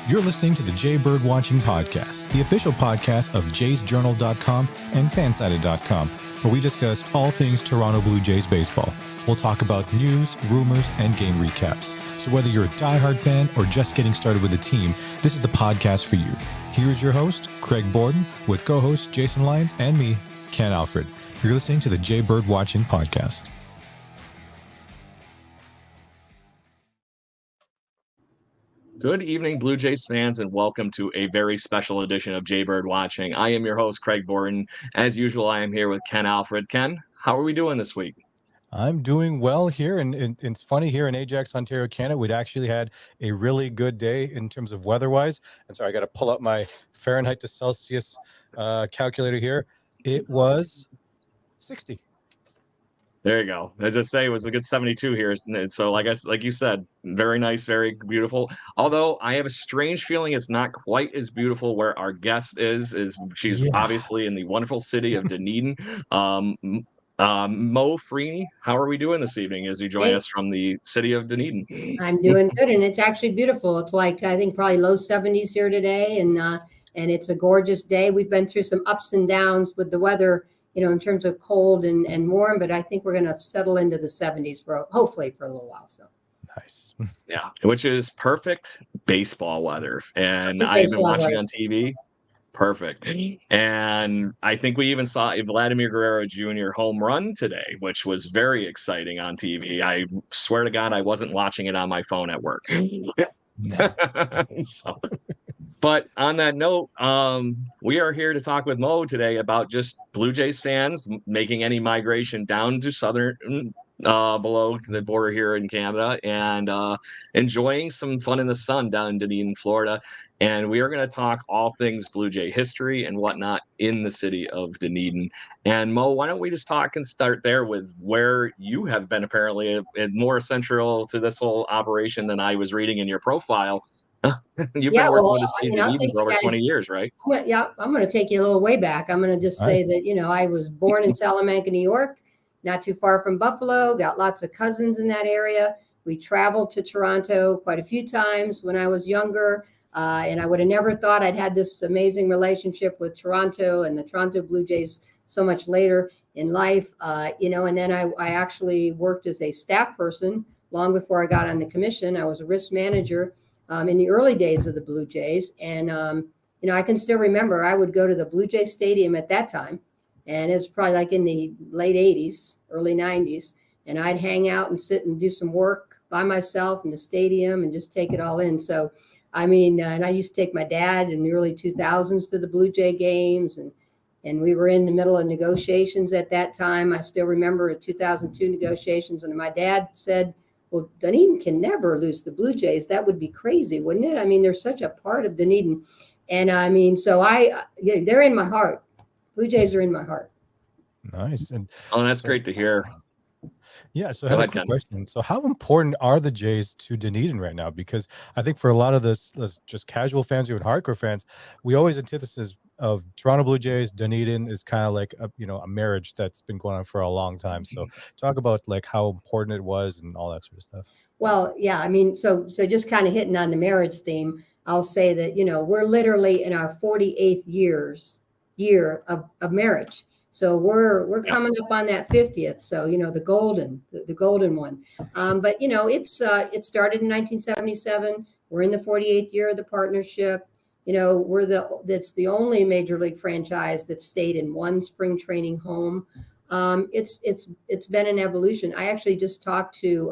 You're listening to the Jay Bird Watching Podcast, the official podcast of jaysjournal.com and fansided.com, where we discuss all things Toronto Blue Jays baseball. We'll talk about news, rumors, and game recaps. So whether you're a diehard fan or just getting started with the team, this is the podcast for you. Here's your host, Craig Borden, with co-hosts Jason Lyons and me, Ken Alfred. You're listening to the Jay Bird Watching Podcast. Good evening, Blue Jays fans, and welcome to a very special edition of Jay Bird Watching. I am your host, Craig Borden. As usual, I am here with Ken Alfred. Ken, how are we doing this week? I'm doing well here, and it's funny, here in Ajax, Ontario, Canada, we'd actually had a really good day in terms of weather-wise. And so I got to pull up my Fahrenheit to Celsius calculator here. It was 60. There you go. As I say, it was a good 72 here. So like you said, very nice, very beautiful. Although I have a strange feeling it's not quite as beautiful where our guest is. She's obviously in the wonderful city of Dunedin. Mo Freaney, how are we doing this evening as you join us from the city of Dunedin? I'm doing good, and it's actually beautiful. It's like, I think, probably low 70s here today, and it's a gorgeous day. We've been through some ups and downs with the weather, in terms of cold and warm, but I think we're going to settle into the 70s hopefully for a little while. So nice. Yeah, which is perfect baseball weather. And I've been watching on TV. Perfect. And I think we even saw a Vladimir Guerrero Jr. home run today, which was very exciting on TV. I swear to God, I wasn't watching it on my phone at work. But on that note, we are here to talk with Mo today about just Blue Jays fans making any migration down to southern, below the border here in Canada, and enjoying some fun in the sun down in Dunedin, Florida. And we are going to talk all things Blue Jay history and whatnot in the city of Dunedin. And Mo, why don't we just talk and start there with where you have been apparently more central to this whole operation than I was reading in your profile. You've been working with the state of Dunedin for over 20 years, right? I'm going to take you a little way back. I'm going to just say that, I was born in Salamanca, New York, not too far from Buffalo, got lots of cousins in that area. We traveled to Toronto quite a few times when I was younger, and I would have never thought I'd had this amazing relationship with Toronto and the Toronto Blue Jays so much later in life, and then I actually worked as a staff person long before I got on the commission. I was a risk manager in the early days of the Blue Jays. And, I can still remember I would go to the Blue Jay Stadium at that time. And it's probably like in the late 80s, early 90s. And I'd hang out and sit and do some work by myself in the stadium and just take it all in. So, and I used to take my dad in the early 2000s to the Blue Jay games. And we were in the middle of negotiations at that time. I still remember 2002 negotiations. And my dad said, well, Dunedin can never lose the Blue Jays. That would be crazy, wouldn't it? They're such a part of Dunedin. And so they're in my heart. Blue Jays are in my heart. Nice. And that's great to hear. Yeah. So I have a quick question. So how important are the Jays to Dunedin right now? Because I think for a lot of this just casual fans or even hardcore fans, we always antithesis of Toronto Blue Jays, Dunedin is kind of like a marriage that's been going on for a long time. So talk about like how important it was and all that sort of stuff. Well, yeah, so just kind of hitting on the marriage theme, I'll say that, we're literally in our 48th year of marriage. So we're coming up on that 50th. So, the golden one. But, it started in 1977. We're in the 48th year of the partnership. That's the only major league franchise that stayed in one spring training home. It's been an evolution. I actually just talked to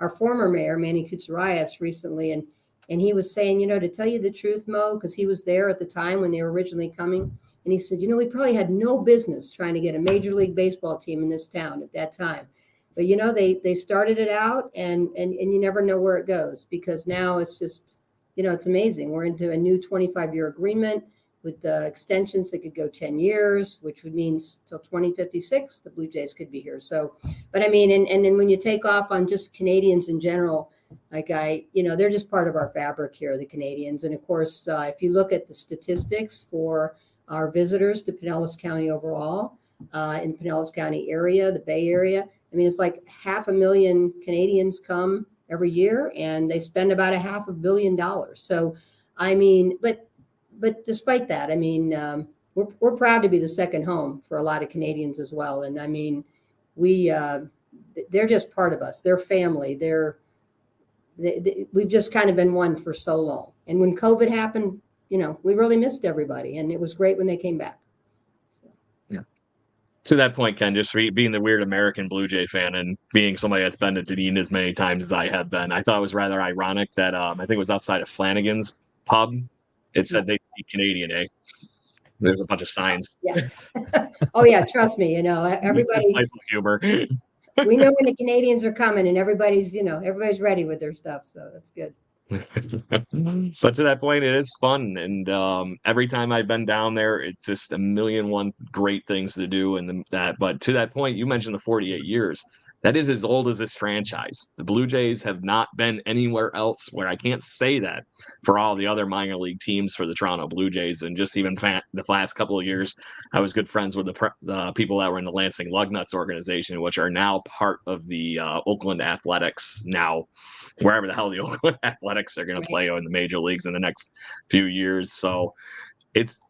our former mayor, Manny Kutsarias, recently, and he was saying, to tell you the truth, Mo, because he was there at the time when they were originally coming, and he said, we probably had no business trying to get a major league baseball team in this town at that time. But, they started it out, and you never know where it goes, because now it's just, it's amazing. We're into a new 25-year agreement with the extensions that could go 10 years, which would mean till 2056, the Blue Jays could be here. So, but and then when you take off on just Canadians in general, they're just part of our fabric here, the Canadians. And of course, if you look at the statistics for our visitors to Pinellas County overall, in Pinellas County area, the Bay Area, it's like 500,000 Canadians come every year, and they spend about $500 million. So, I mean, but despite that, I mean, we're proud to be the second home for a lot of Canadians as well. And I mean, they're just part of us. They're family. We've just kind of been one for so long. And when COVID happened, we really missed everybody, and it was great when they came back. To that point, Ken, just being the weird American Blue Jay fan and being somebody that's been to Dunedin as many times as I have been, I thought it was rather ironic that I think it was outside of Flanagan's pub. It said they speak Canadian, eh? There's a bunch of signs. Yeah. Oh yeah, trust me. Everybody. Humor. We know when the Canadians are coming, and everybody's ready with their stuff, so that's good. But to that point, it is fun, and every time I've been down there, it's just a million one great things to do. And that, but to that point, you mentioned the 48 years. That is as old as this franchise. The Blue Jays have not been anywhere else where I can't say that for all the other minor league teams for the Toronto Blue Jays. And just even the last couple of years, I was good friends with the people that were in the Lansing Lugnuts organization, which are now part of the Oakland Athletics now, wherever the hell the Oakland Athletics are going to play in the major leagues in the next few years. So it's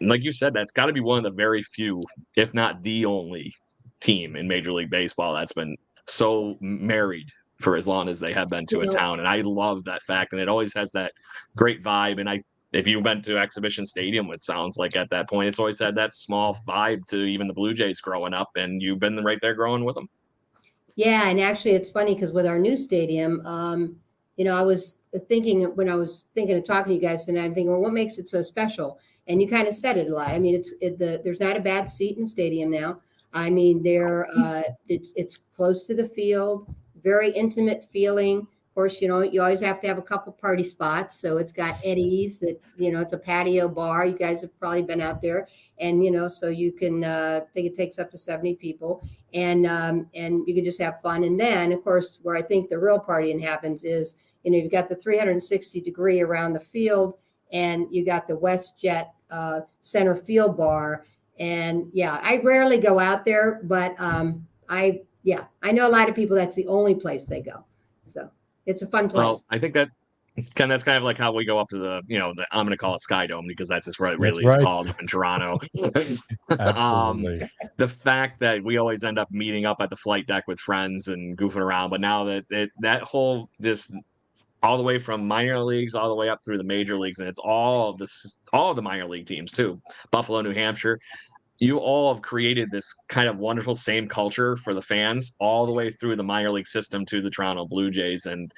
like you said, that's got to be one of the very few, if not the only team in Major League Baseball that's been so married for as long as they have been to a town. And I love that fact. And it always has that great vibe. And if you went to Exhibition Stadium, it sounds like at that point, it's always had that small vibe to even the Blue Jays growing up, and you've been right there growing with them. Yeah. And actually it's funny because with our new stadium, I was thinking when I was thinking of talking to you guys tonight, I'm thinking, well, what makes it so special? And you kind of said it a lot. I mean, there's not a bad seat in the stadium now. I mean, it's close to the field, very intimate feeling. Of course, you always have to have a couple party spots. So it's got Eddie's that, it's a patio bar. You guys have probably been out there, and, so you can, I think it takes up to 70 people, and you can just have fun. And then of course, where I think the real partying happens is, you've got the 360 degree around the field, and you got the WestJet center field bar. And yeah, I rarely go out there, but I know a lot of people that's the only place they go. So it's a fun place. Well, I think that's kind of like how we go up to the I'm going to call it Sky Dome because that's just what it really is called up in Toronto. Absolutely. The fact that we always end up meeting up at the flight deck with friends and goofing around, but now that whole just all the way from minor leagues all the way up through the major leagues, and it's all of the minor league teams too. Buffalo, New Hampshire. You all have created this kind of wonderful same culture for the fans all the way through the minor league system to the Toronto Blue Jays. And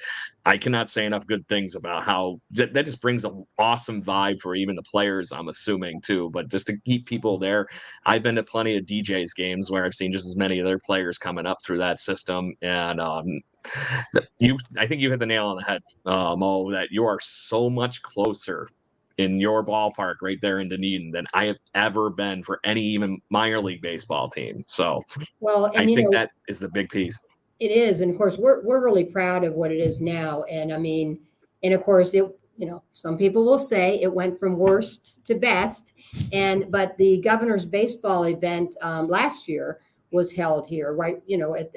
I cannot say enough good things about how that just brings an awesome vibe for even the players, I'm assuming too, but just to keep people there. I've been to plenty of DJs games where I've seen just as many of their players coming up through that system. And I think you hit the nail on the head, Mo, that you are so much closer in your ballpark right there in Dunedin than I have ever been for any even minor league baseball team. So I think that is the big piece. It is. And of course, we're really proud of what it is now. And I mean, and of course, some people will say it went from worst to best. But the governor's baseball event last year was held here, right?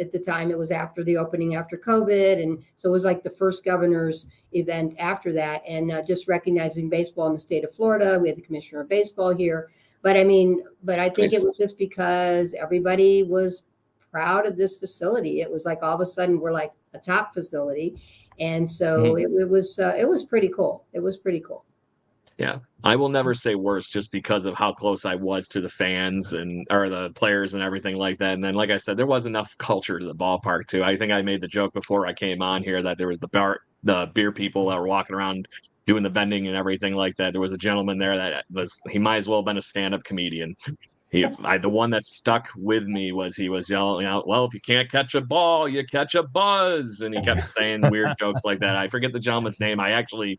At the time it was after the opening after COVID. And so it was like the first governor's event after that. And just recognizing baseball in the state of Florida. We had the commissioner of baseball here. But I think it was just because everybody was proud of this facility. It was like all of a sudden we're like a top facility. And so it was pretty cool. It was pretty cool. Yeah, I will never say worse just because of how close I was to the fans or the players and everything like that. And then, like I said, there was enough culture to the ballpark too. I think I made the joke before I came on here that there was the beer people that were walking around doing the vending and everything like that. There was a gentleman there he might as well have been a stand-up comedian. The one that stuck with me was he was yelling out, well, if you can't catch a ball, you catch a buzz. And he kept saying weird jokes like that. I forget the gentleman's name. I actually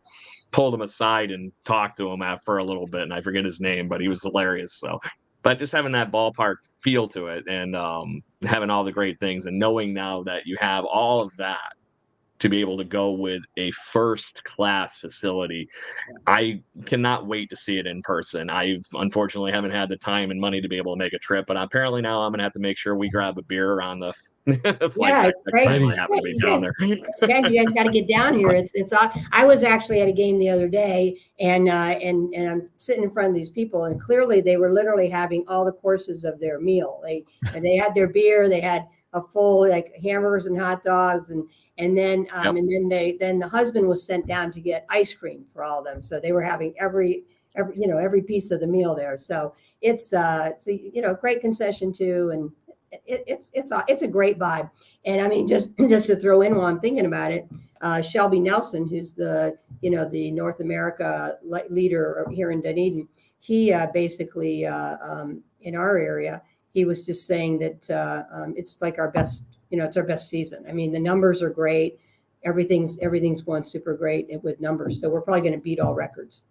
pulled him aside and talked to him for a little bit, and I forget his name, but he was hilarious. So, but just having that ballpark feel to it and having all the great things and knowing now that you have all of that to be able to go with a first class facility. I cannot wait to see it in person. I've unfortunately haven't had the time and money to be able to make a trip, but apparently now I'm going to have to make sure we grab a beer on the flight Yeah, back next great. time I happen to be down there. Yeah, you guys got to get down here. It's. I was actually at a game the other day, and I'm sitting in front of these people, and clearly they were literally having all the courses of their meal. They had their beer, they had a full like hamburgers and hot dogs, and then the husband was sent down to get ice cream for all of them. So they were having every piece of the meal there. So it's great concession too, and it's a great vibe. And I mean, just to throw in while I'm thinking about it, Shelby Nelson, who's the North America leader here in Dunedin, he basically in our area, he was just saying that it's like our best, it's our best season. I mean, the numbers are great. Everything's going super great with numbers. So we're probably going to beat all records.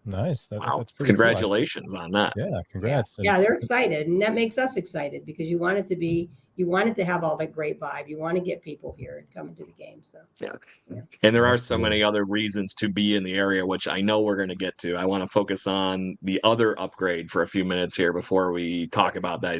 Nice. Wow. That's pretty Congratulations on that. Yeah, congrats. Yeah, they're excited, and that makes us excited because you want it to have all that great vibe. You want to get people here and come into the game. So yeah. And there are so many other reasons to be in the area, which I know we're going to get to. I want to focus on the other upgrade for a few minutes here before we talk about that.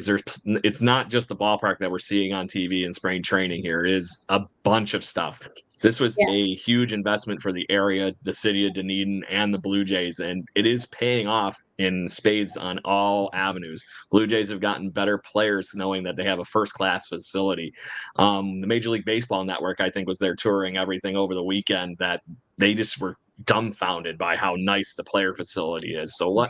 It's not just the ballpark that we're seeing on TV and spring training here. It is a bunch of stuff. This was a huge investment for the area, the city of Dunedin, and the Blue Jays, and it is paying off in spades on all avenues. Blue Jays have gotten better players knowing that they have a first-class facility. The Major League Baseball Network, I think, was there touring everything over the weekend, that they just were dumbfounded by how nice the player facility is. So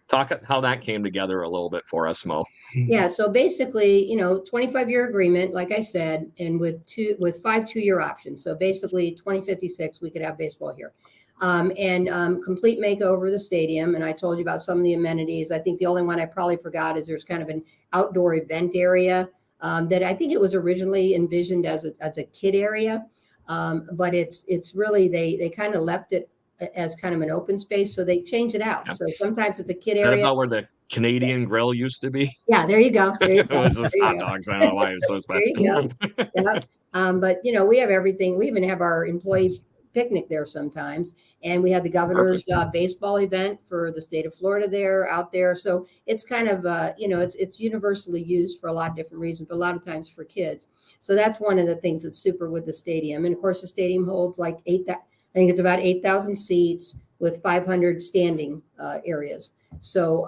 talk how that came together a little bit for us, Mo. Yeah, so basically, 25-year agreement, like I said, and with 5 2-year options. So basically 2056, we could have baseball here. Complete makeover of the stadium. And I told you about some of the amenities. I think the only one I probably forgot is there's kind of an outdoor event area that I think it was originally envisioned as a kid area. But it's really, they kind of left it as kind of an open space. So they changed it out. So sometimes it's a kid area. About where the Canadian grill used to be? Yeah, there you go. It was just hot dogs. I don't know why it was so special. But we have everything. We even have our employee picnic there sometimes, and we had the governor's baseball event for the state of Florida out there. So it's kind of it's universally used for a lot of different reasons, but a lot of times for kids. So that's one of the things that's super with the stadium. And of course, the stadium holds like I think it's about 8,000 seats with 500 standing areas. So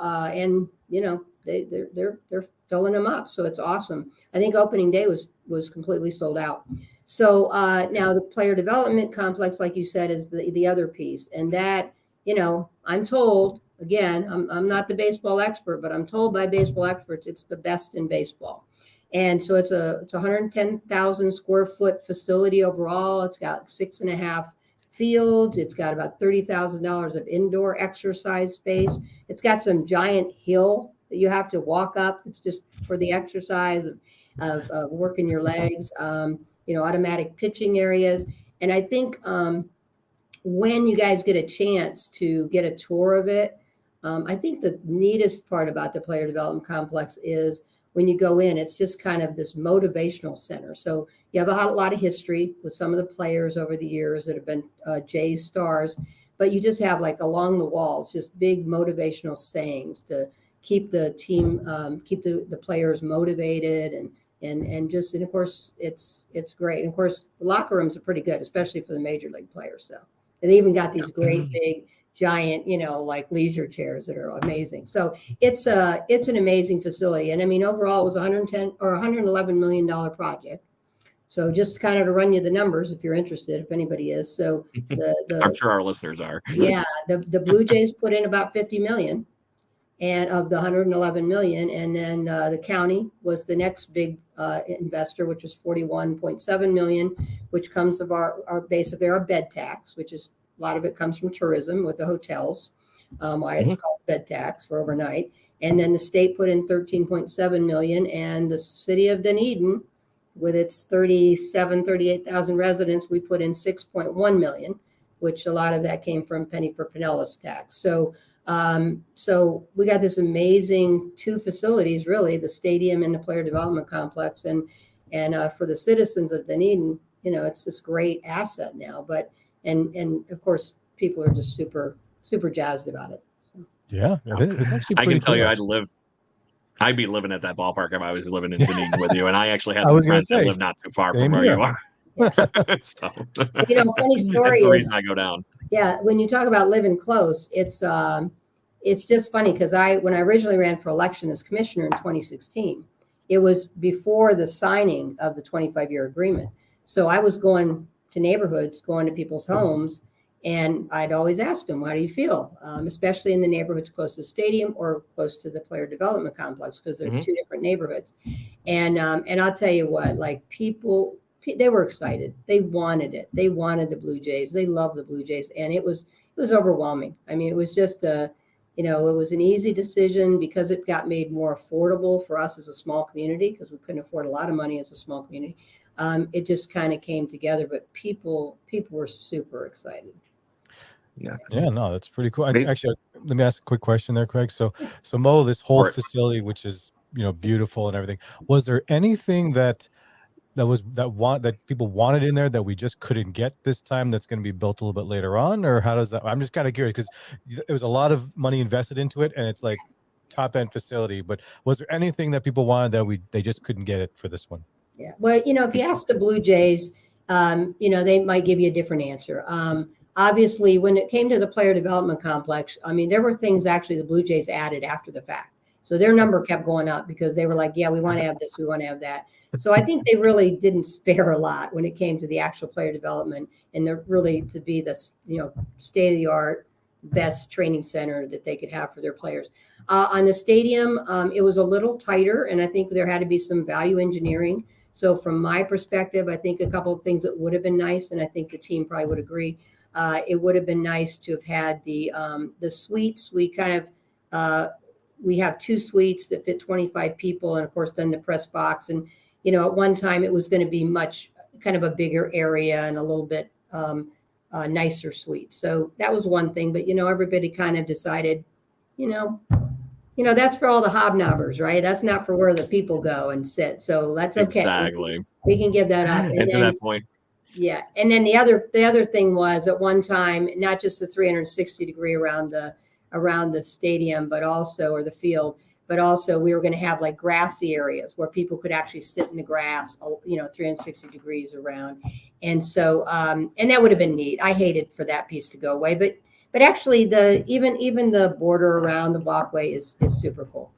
they're filling them up. So it's awesome. I think opening day was completely sold out. So now the player development complex, like you said, is the other piece. And that, I'm told, again, I'm not the baseball expert, but I'm told by baseball experts, it's the best in baseball. And so it's a 110,000 square foot facility overall. It's got 6.5 fields. It's got about $30,000 of indoor exercise space. It's got some giant hill that you have to walk up. It's just for the exercise of working your legs, automatic pitching areas. And I think when you guys get a chance to get a tour of it, I think the neatest part about the player development complex is when you go in, it's just kind of this motivational center. So you have a lot of history with some of the players over the years that have been Jays stars, but you just have like along the walls, just big motivational sayings to keep the team, keep the players motivated and of course it's great. And of course the locker rooms are pretty good, especially for the major league players. So they even got these great big giant, like leisure chairs that are amazing. So it's an amazing facility. And I mean, overall it was $111 million project. So just kind of to run you the numbers, if you're interested, if anybody is. So I'm sure our listeners are. Yeah. The Blue Jays put in about 50 million and of the 111 million. And then the county was the next big investor, which was 41.7 million, which comes of our basically our bed tax, which is a lot of it comes from tourism with the hotels. Why it's called bed tax for overnight. And then the state put in 13.7 million, and the city of Dunedin, with its 38,000 residents, we put in 6.1 million, which a lot of that came from penny for Pinellas tax. So we got this amazing 2 facilities, really, the stadium and the player development complex. And for the citizens of Dunedin, it's this great asset now. But and of course, people are just super jazzed about it. So. Yeah, it's actually. I can pretty tell cool, you, actually. I'd be living at that ballpark if I was living in Dunedin with you. And I actually have I some was gonna friends that say, live not too far same from where here. you are. So, Funny story that's the is, reason I go down. yeah, when you talk about living close, it's just funny because when I originally ran for election as commissioner in 2016, it was before the signing of the 25-year agreement. So I was going to neighborhoods, going to people's homes, and I'd always ask them, how do you feel? Especially in the neighborhoods close to the stadium or close to the player development complex, because they're two different neighborhoods. And I'll tell you what, like people, they were excited. They wanted it. They wanted the Blue Jays. They love the Blue Jays. And it was overwhelming. I mean, it was just it was an easy decision because it got made more affordable for us as a small community, because we couldn't afford a lot of money as a small community. It just kind of came together, but people were super excited. Yeah, no, that's pretty cool. Actually, let me ask a quick question there, Craig. So Mo, this whole facility, which is beautiful and everything, was there anything that people wanted in there that we just couldn't get this time, that's going to be built a little bit later on? Or how does that, I'm just kind of curious, because there was a lot of money invested into it and it's like top end facility, but was there anything that people wanted that they just couldn't get it for this one? Yeah, well, if you ask the Blue Jays, they might give you a different answer. Obviously, when it came to the player development complex, I mean, there were things actually the Blue Jays added after the fact. So their number kept going up because they were like, yeah, we want to have this, we want to have that. So I think they really didn't spare a lot when it came to the actual player development, and they're really to be the state of the art, best training center that they could have for their players. On the stadium, it was a little tighter, and I think there had to be some value engineering. So from my perspective, I think a couple of things that would have been nice, and I think the team probably would agree, it would have been nice to have had the suites. We kind of we have 2 suites that fit 25 people, and of course then the press box. And at one time it was going to be much kind of a bigger area and a little bit nicer suite. So that was one thing. But everybody kind of decided, that's for all the hobnobbers, right? That's not for where the people go and sit. So that's okay. Exactly. We can give that up. And to that point. Yeah. And then the other thing was, at one time, not just the 360 degree around the stadium, but also, or the field, but also we were going to have like grassy areas where people could actually sit in the grass, 360 degrees around. And so, and that would have been neat. I hated for that piece to go away, but actually even the border around the walkway is super cool.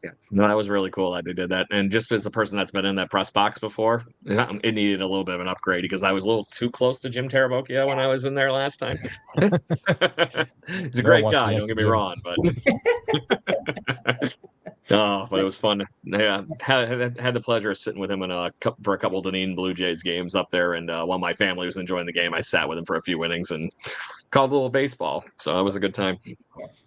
Yeah, no, that was really cool that they did that. And just as a person that's been in that press box before, it needed a little bit of an upgrade because I was a little too close to Jim Tarabokia when I was in there last time. He's a great guy, don't get me wrong, but but it was fun. Yeah, had the pleasure of sitting with him for a couple of Dunedin Blue Jays games up there, and while my family was enjoying the game, I sat with him for a few innings and called a little baseball. So it was a good time.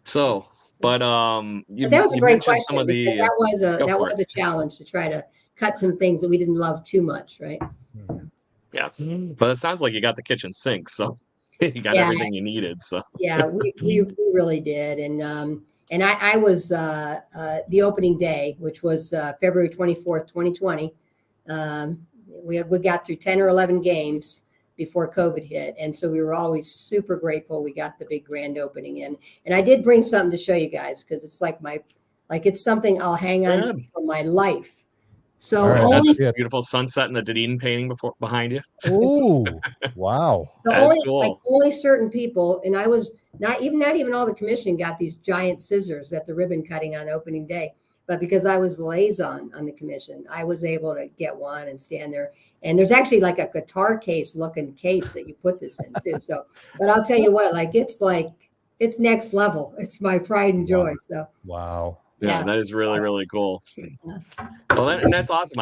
So. But that was a great question. Some of the, that was a challenge to try to cut some things that we didn't love too much, right? So. Yeah, but it sounds like you got the kitchen sink, so you got everything you needed. So yeah, we really did, and I was the opening day, which was February 24th, 2020. We got through 10 or 11 games before COVID hit. And so we were always super grateful we got the big grand opening in. And I did bring something to show you guys, because it's like it's something I'll hang on to for my life. So that's a beautiful sunset and the Dunedin painting behind you. Oh, wow. So that's cool. Only certain people, and I was not even all the commission got these giant scissors at the ribbon cutting on opening day. But because I was liaison on the commission, I was able to get one and stand there. And there's actually like a guitar case looking case that you put this in too. So, but I'll tell you what, it's next level. It's my pride and joy. So, wow. Yeah, that is really, really cool. Well, and that's awesome.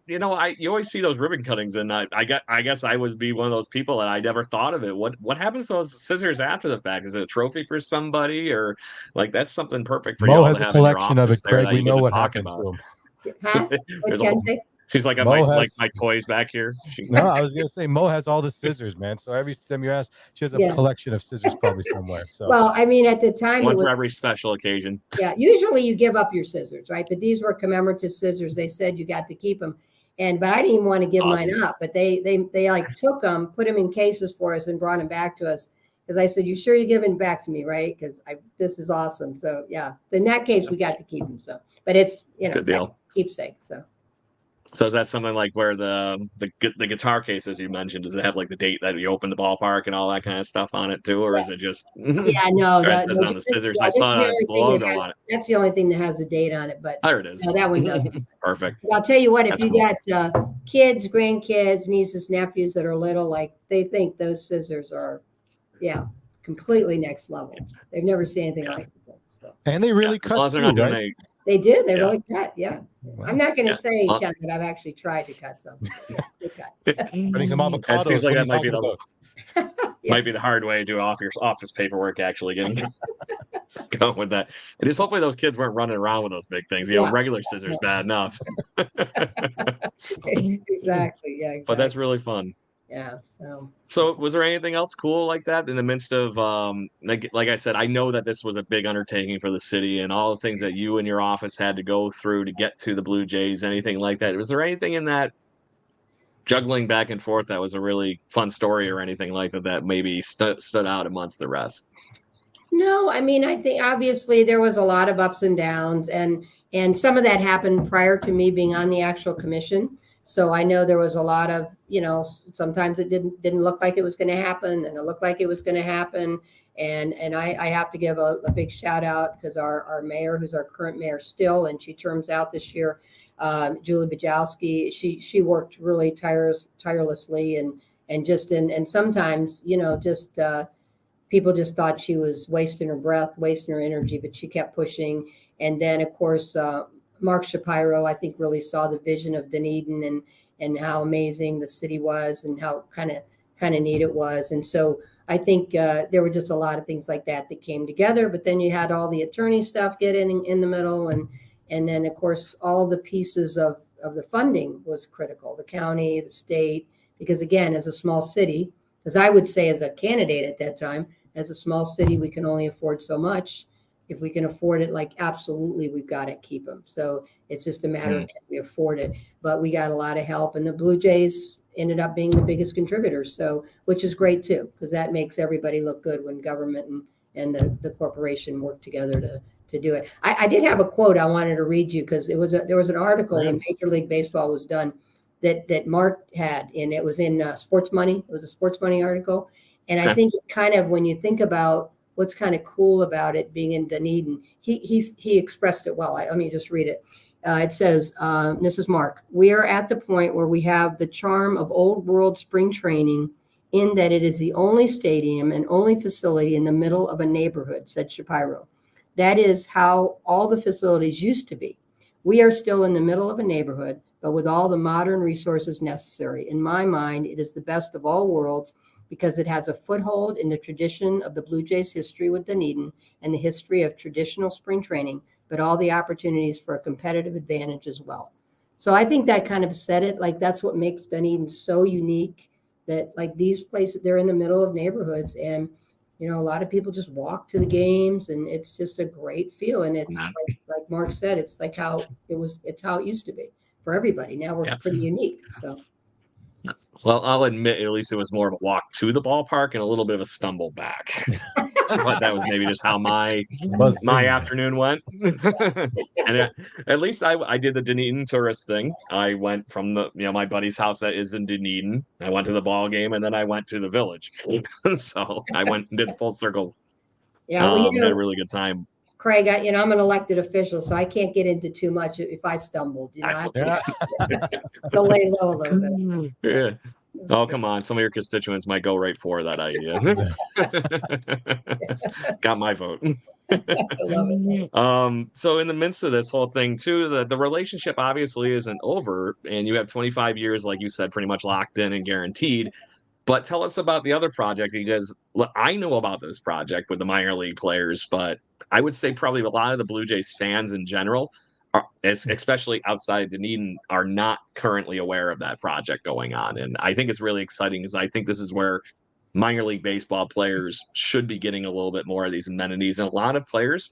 You always see those ribbon cuttings, and I guess I would be one of those people that I never thought of it. What happens to those scissors after the fact? Is it a trophy for somebody, or like that's something perfect for y'all to have in your office? Mo has a collection of it, Craig. We know what happened to him. Huh? What can I say? She's like my toys back here. No, I was gonna say Mo has all the scissors, man. So every time you ask, she has a collection of scissors probably somewhere. So well, I mean, at the time, one for every special occasion. Yeah, usually you give up your scissors, right? But these were commemorative scissors. They said you got to keep them, but I didn't even want to give Awesome. mine up, but they like took them, put them in cases for us and brought them back to us. Because I said, "You sure you're giving back to me, right? Because this is awesome." So yeah, in that case, we got to keep them. So, but it's Good deal. keepsake. So is that something like where the guitar cases you mentioned, does it have like the date that you opened the ballpark and all that kind of stuff on it too, or is it just Yeah, no, or it says it on the scissors? I saw the logo on it. that's the only thing that has a date on it. But There it is. no, that one doesn't. Perfect. But I'll tell you what, if That's you cool. got kids, grandkids, nieces, nephews that are little, like they think those scissors are, completely next level. They've never seen anything like this. So. And they really As long cut as they're through, not doing right? They do. They Yeah. really cut. Yeah. I'm not going to say, Well- Ken, that I've actually tried to cut something. Yeah, they cut. Putting some avocados. That seems like what are that you might be talking the about? might be the hard way to do off your office paperwork. Actually, getting going with that. And just hopefully those kids weren't running around with those big things. You know, Yeah. regular scissors bad enough. So, Exactly. Yeah. Exactly. but that's really fun. yeah. So was there anything else cool like that in the midst of like I said, I know that this was a big undertaking for the city and all the things that you and your office had to go through to get to the Blue Jays, anything like that. Was there anything in that juggling back and forth that was a really fun story or anything like that maybe stood out amongst the rest? No, I mean, I think obviously there was a lot of ups and downs, and some of that happened prior to me being on the actual commission. So I know there was a lot of, sometimes it didn't look like it was going to happen, and it looked like it was going to happen. And I have to give a big shout out because our mayor, who's our current mayor still, and she terms out this year, Julie Bajowski, she worked really tirelessly and sometimes, people just thought she was wasting her breath, wasting her energy, but she kept pushing. And then, of course, Mark Shapiro, I think, really saw the vision of Dunedin and how amazing the city was and how kind of neat it was. And so I think there were just a lot of things like that came together. But then you had all the attorney stuff get in the middle. And then, of course, all the pieces of the funding was critical, the county, the state, because, again, as a small city, as I would say as a candidate at that time, as a small city, we can only afford so much. If we can afford it, like absolutely, we've got to keep them. So it's just a matter of can we afford it. But we got a lot of help, and the Blue Jays ended up being the biggest contributors. So, which is great too, because that makes everybody look good when government and the corporation work together to do it. I did have a quote I wanted to read you because there was an article when Major League Baseball was done that Mark had, and it was in Sports Money. It was a Sports Money article, and I think kind of when you think about what's kind of cool about it being in Dunedin, he expressed it well. Let me just read it. It says, this is Mark, "We are at the point where we have the charm of old world spring training in that it is the only stadium and only facility in the middle of a neighborhood," said Shapiro. "That is how all the facilities used to be. We are still in the middle of a neighborhood, but with all the modern resources necessary. In my mind, it is the best of all worlds because it has a foothold in the tradition of the Blue Jays history with Dunedin and the history of traditional spring training, but all the opportunities for a competitive advantage as well." So I think that kind of said it. Like, that's what makes Dunedin so unique, that like these places, they're in the middle of neighborhoods, and a lot of people just walk to the games, and it's just a great feel. And it's like Mark said, it's like it's how it used to be for everybody. Now we're pretty unique. So. Well, I'll admit, at least it was more of a walk to the ballpark and a little bit of a stumble back. But that was maybe just how my afternoon went. And at least I did the Dunedin tourist thing. I went from my buddy's house that is in Dunedin. I went to the ball game, and then I went to the village. So I went and did the full circle. Yeah, well, had a really good time. Craig, I'm an elected official, so I can't get into too much if I stumbled. I have to lay low a little bit. Yeah. Oh, come on. Some of your constituents might go right for that idea. Got my vote. I love it. So in the midst of this whole thing too, the relationship obviously isn't over, and you have 25 years, like you said, pretty much locked in and guaranteed. But tell us about the other project, because I know about this project with the minor league players, but I would say probably a lot of the Blue Jays fans in general, especially outside Dunedin, are not currently aware of that project going on. And I think it's really exciting, because I think this is where minor league baseball players should be getting a little bit more of these amenities. And a lot of players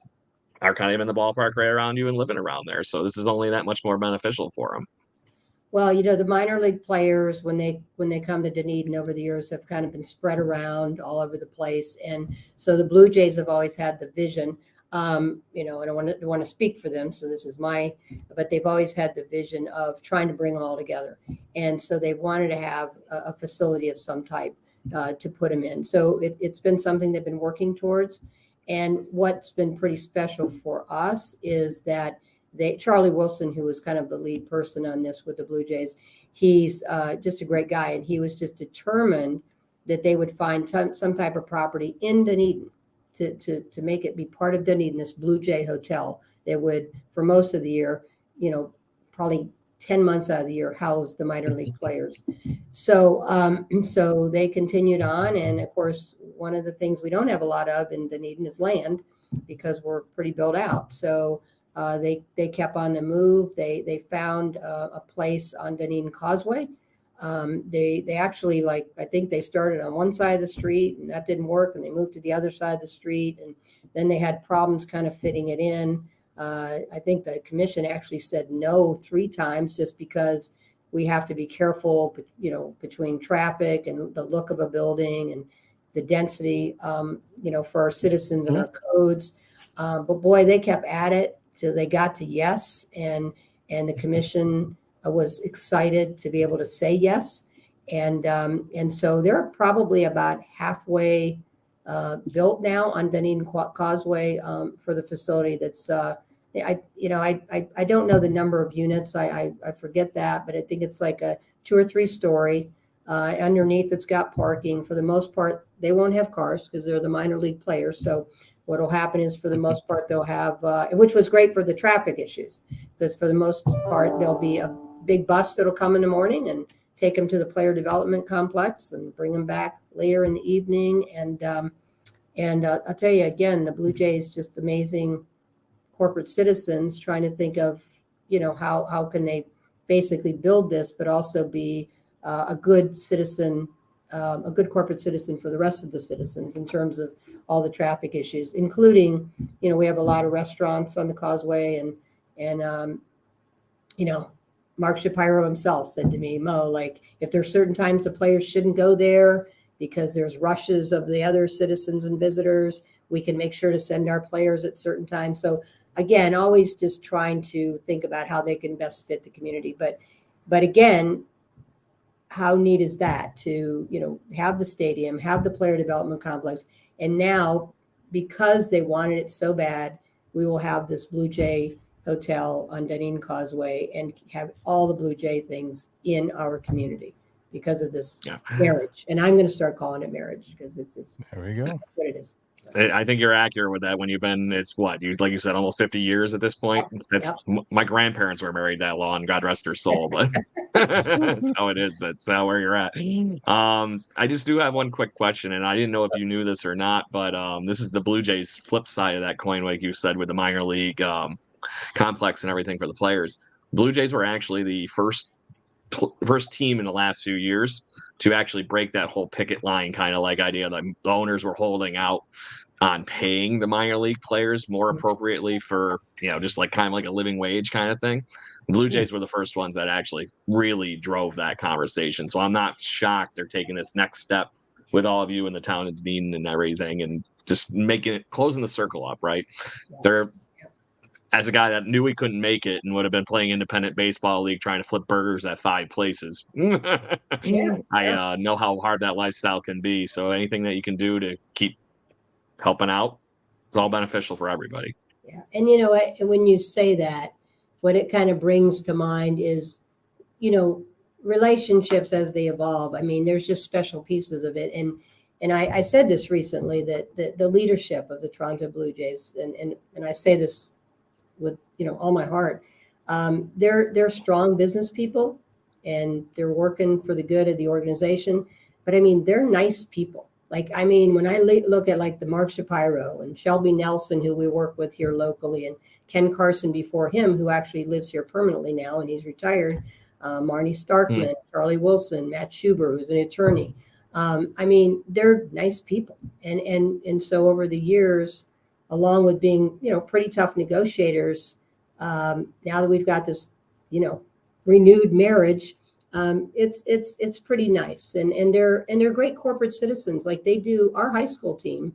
are kind of in the ballpark right around you and living around there. So this is only that much more beneficial for them. Well, the minor league players, when they come to Dunedin over the years, have kind of been spread around all over the place, and so the Blue Jays have always had the vision. And I want to speak for them, so this is but they've always had the vision of trying to bring them all together, and so they wanted to have a facility of some type to put them in. So it's been something they've been working towards, and what's been pretty special for us is that Charlie Wilson, who was kind of the lead person on this with the Blue Jays, he's just a great guy, and he was just determined that they would find some type of property in Dunedin to make it be part of Dunedin, this Blue Jay hotel that would, for most of the year, probably 10 months out of the year, house the minor league players. So they continued on, and of course, one of the things we don't have a lot of in Dunedin is land, because we're pretty built out. So they kept on the move. They found a place on Dunedin Causeway. They actually, I think they started on one side of the street, and that didn't work, and they moved to the other side of the street, and then they had problems kind of fitting it in. I think the commission actually said no 3 times, just because we have to be careful, between traffic and the look of a building and the density, for our citizens and our codes. But boy, they kept at it till they got to yes, and the commission was excited to be able to say yes, and so they're probably about halfway built now on Dunedin Causeway for the facility. That's I don't know the number of units. I forget that, but I think it's like a 2 or 3 story. Underneath, it's got parking. For the most part, they won't have cars because they're the minor league players. So what will happen is, for the most part, they'll have, which was great for the traffic issues, because for the most part, there'll be a big bus that'll come in the morning and take them to the player development complex and bring them back later in the evening. And I'll tell you again, the Blue Jays, just amazing corporate citizens, trying to think of, how can they basically build this, but also be a good citizen, a good corporate citizen for the rest of the citizens in terms of all the traffic issues, including, we have a lot of restaurants on the Causeway, and Mark Shapiro himself said to me, Mo, if there's certain times the players shouldn't go there because there's rushes of the other citizens and visitors, we can make sure to send our players at certain times. So again, always just trying to think about how they can best fit the community. But again, how neat is that to, have the stadium, have the player development complex. And now, because they wanted it so bad, we will have this Blue Jay hotel on Dunedin Causeway and have all the Blue Jay things in our community because of this marriage. And I'm going to start calling it marriage, because it's There we go. what it is. I think you're accurate with that. When you've been, like you said, almost 50 years at this point. That's my grandparents were married that long, God rest their soul, but that's how it is. That's where you're at. I just do have one quick question, and I didn't know if you knew this or not, but this is the Blue Jays flip side of that coin, like you said, with the minor league complex and everything for the players. Blue Jays were actually the first team in the last few years to actually break that whole picket line kind of idea that the owners were holding out on paying the minor league players more appropriately for, just kind of like a living wage kind of thing. Blue Jays were the first ones that actually really drove that conversation. So I'm not shocked they're taking this next step with all of you in the town of Dunedin and everything, and just closing the circle up, right? They're, as a guy that knew he couldn't make it and would have been playing independent baseball league trying to flip burgers at 5 places. I know how hard that lifestyle can be. So anything that you can do to keep helping out, it's all beneficial for everybody. Yeah. And when you say that, what it kind of brings to mind is, relationships as they evolve. I mean, there's just special pieces of it. And I said this recently, that the leadership of the Toronto Blue Jays, and I say this with all my heart, they're strong business people, and they're working for the good of the organization. But I mean, they're nice people. When I look at the Mark Shapiro and Shelby Nelson, who we work with here locally, and Ken Carson before him, who actually lives here permanently now and he's retired, Marnie Starkman, Charlie Wilson, Matt Schuber, who's an attorney. They're nice people. And so over the years, along with being, pretty tough negotiators, now that we've got this, renewed marriage. It's pretty nice, and they're great corporate citizens. Like they do, our high school team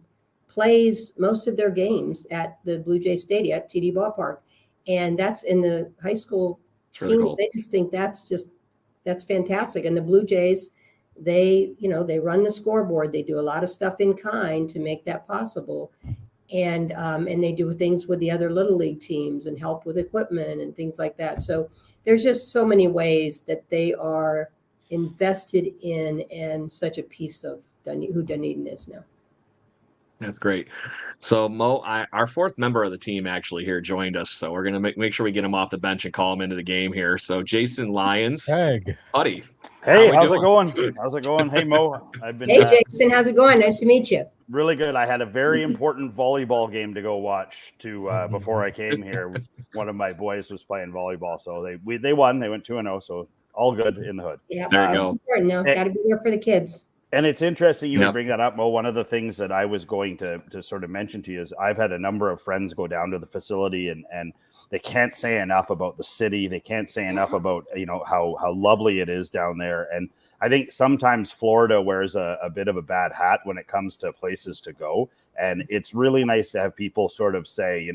plays most of their games at the Blue Jay Stadium at TD Ballpark, and that's in the high school Really teams. cool. They just think that's fantastic. And the Blue Jays, they run the scoreboard. They do a lot of stuff in kind to make that possible, and they do things with the other little league teams and help with equipment and things like that. So there's just so many ways that they are invested in and such a piece of who Dunedin is now. That's great. So Mo, our fourth member of the team actually here joined us. So we're gonna make sure we get him off the bench and call him into the game here. So Jason Lyons, Peg. buddy. Hey, how's it going? How's it going? Hey Mo, I've been Hey Jason, how's it going? Nice to meet you. really good. I had a very important volleyball game to go watch before I came here. One of my boys was playing volleyball, so they won. They went 2-0, so all good in the hood. Yeah, There you go. Important now. Got to be there for the kids. And it's interesting you would bring that up, Mo. One of the things that I was going to sort of mention to you is I've had a number of friends go down to the facility and they can't say enough about the city. They can't say enough about, how lovely it is down there. And I think sometimes Florida wears a bit of a bad hat when it comes to places to go. And it's really nice to have people sort of say,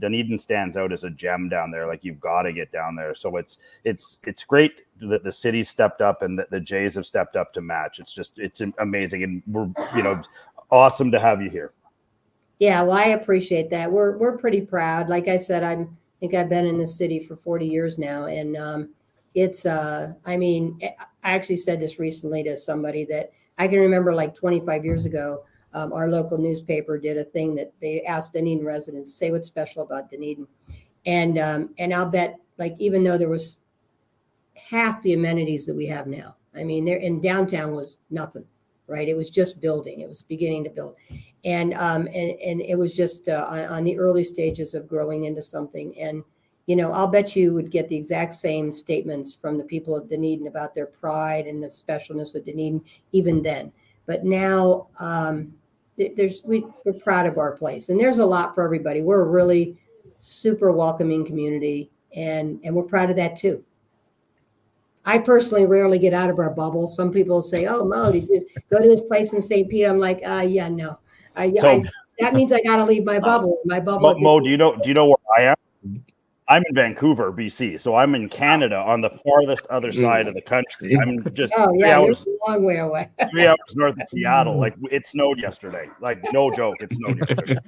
Dunedin stands out as a gem down there. Like you've got to get down there. So it's great that the city stepped up and that the Jays have stepped up to match. It's amazing. And we're, awesome to have you here. Yeah, well, I appreciate that. We're pretty proud. Like I said, I think I've been in the city for 40 years now. And I actually said this recently to somebody that I can remember like 25 years ago, our local newspaper did a thing that they asked Dunedin residents, say what's special about Dunedin. And I'll bet, like, even though there was half the amenities that we have now, I mean, there in downtown was nothing, right? It was just building. It was beginning to build. And it was just on the early stages of growing into something. And, I'll bet you would get the exact same statements from the people of Dunedin about their pride and the specialness of Dunedin even then. But now we're proud of our place, and there's a lot for everybody. We're a really super welcoming community, and we're proud of that too. I personally rarely get out of our bubble. Some people say, "Oh, Mo, did you go to this place in St. Pete?" I'm like, yeah, no. That means I got to leave my bubble. My bubble. Mo, do you know where I am? I'm in Vancouver, BC, so I'm in Canada on the farthest other side of the country. I'm just 3 hours, you're a long way away. 3 hours north of Seattle. Like it snowed yesterday. Like no joke, it snowed yesterday.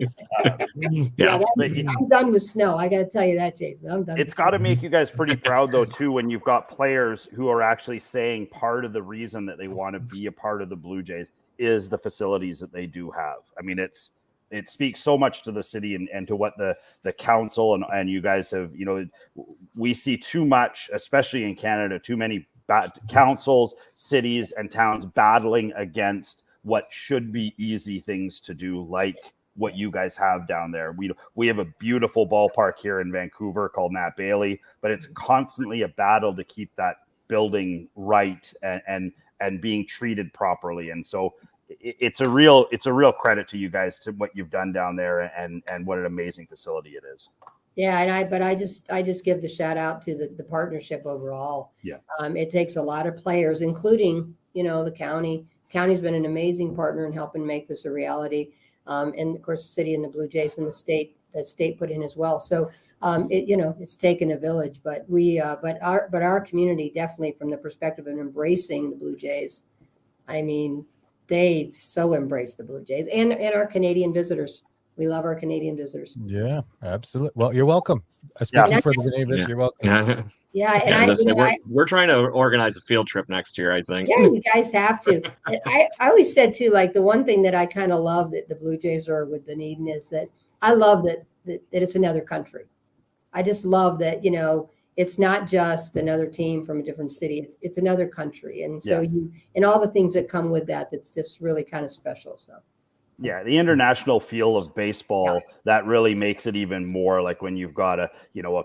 I'm done with snow. I got to tell you that, Jason. I'm done. It's got to make you guys pretty proud, though, too, when you've got players who are actually saying part of the reason that they want to be a part of the Blue Jays is the facilities that they do have. I mean, it speaks so much to the city and to what the council and you guys have, we see too much, especially in Canada, too many councils, cities, and towns battling against what should be easy things to do, like what you guys have down there. We have a beautiful ballpark here in Vancouver called Matt Bailey, but it's constantly a battle to keep that building right and being treated properly. And so it's a real credit to you guys to what you've done down there and what an amazing facility it is. Yeah, and I just give the shout out to the partnership overall. Yeah, it takes a lot of players, including the county. County's been an amazing partner in helping make this a reality, and of course the city and the Blue Jays and the state put in as well. So it's taken a village, but our community definitely, from the perspective of embracing the Blue Jays, I mean, they so embrace the Blue Jays and our Canadian visitors. We love our Canadian visitors. Yeah, absolutely. Well, you're welcome. Speaking for the Canadians, you're welcome. Yeah, and we're trying to organize a field trip next year, I think. Yeah, you guys have to. I always said too, like the one thing that I kind of love that the Blue Jays are with Dunedin is that I love that it's another country. I just love that, it's not just another team from a different city. It's another country. And so and all the things that come with that's just really kind of special. So. Yeah, the international feel of baseball, that really makes it even more like when you've got a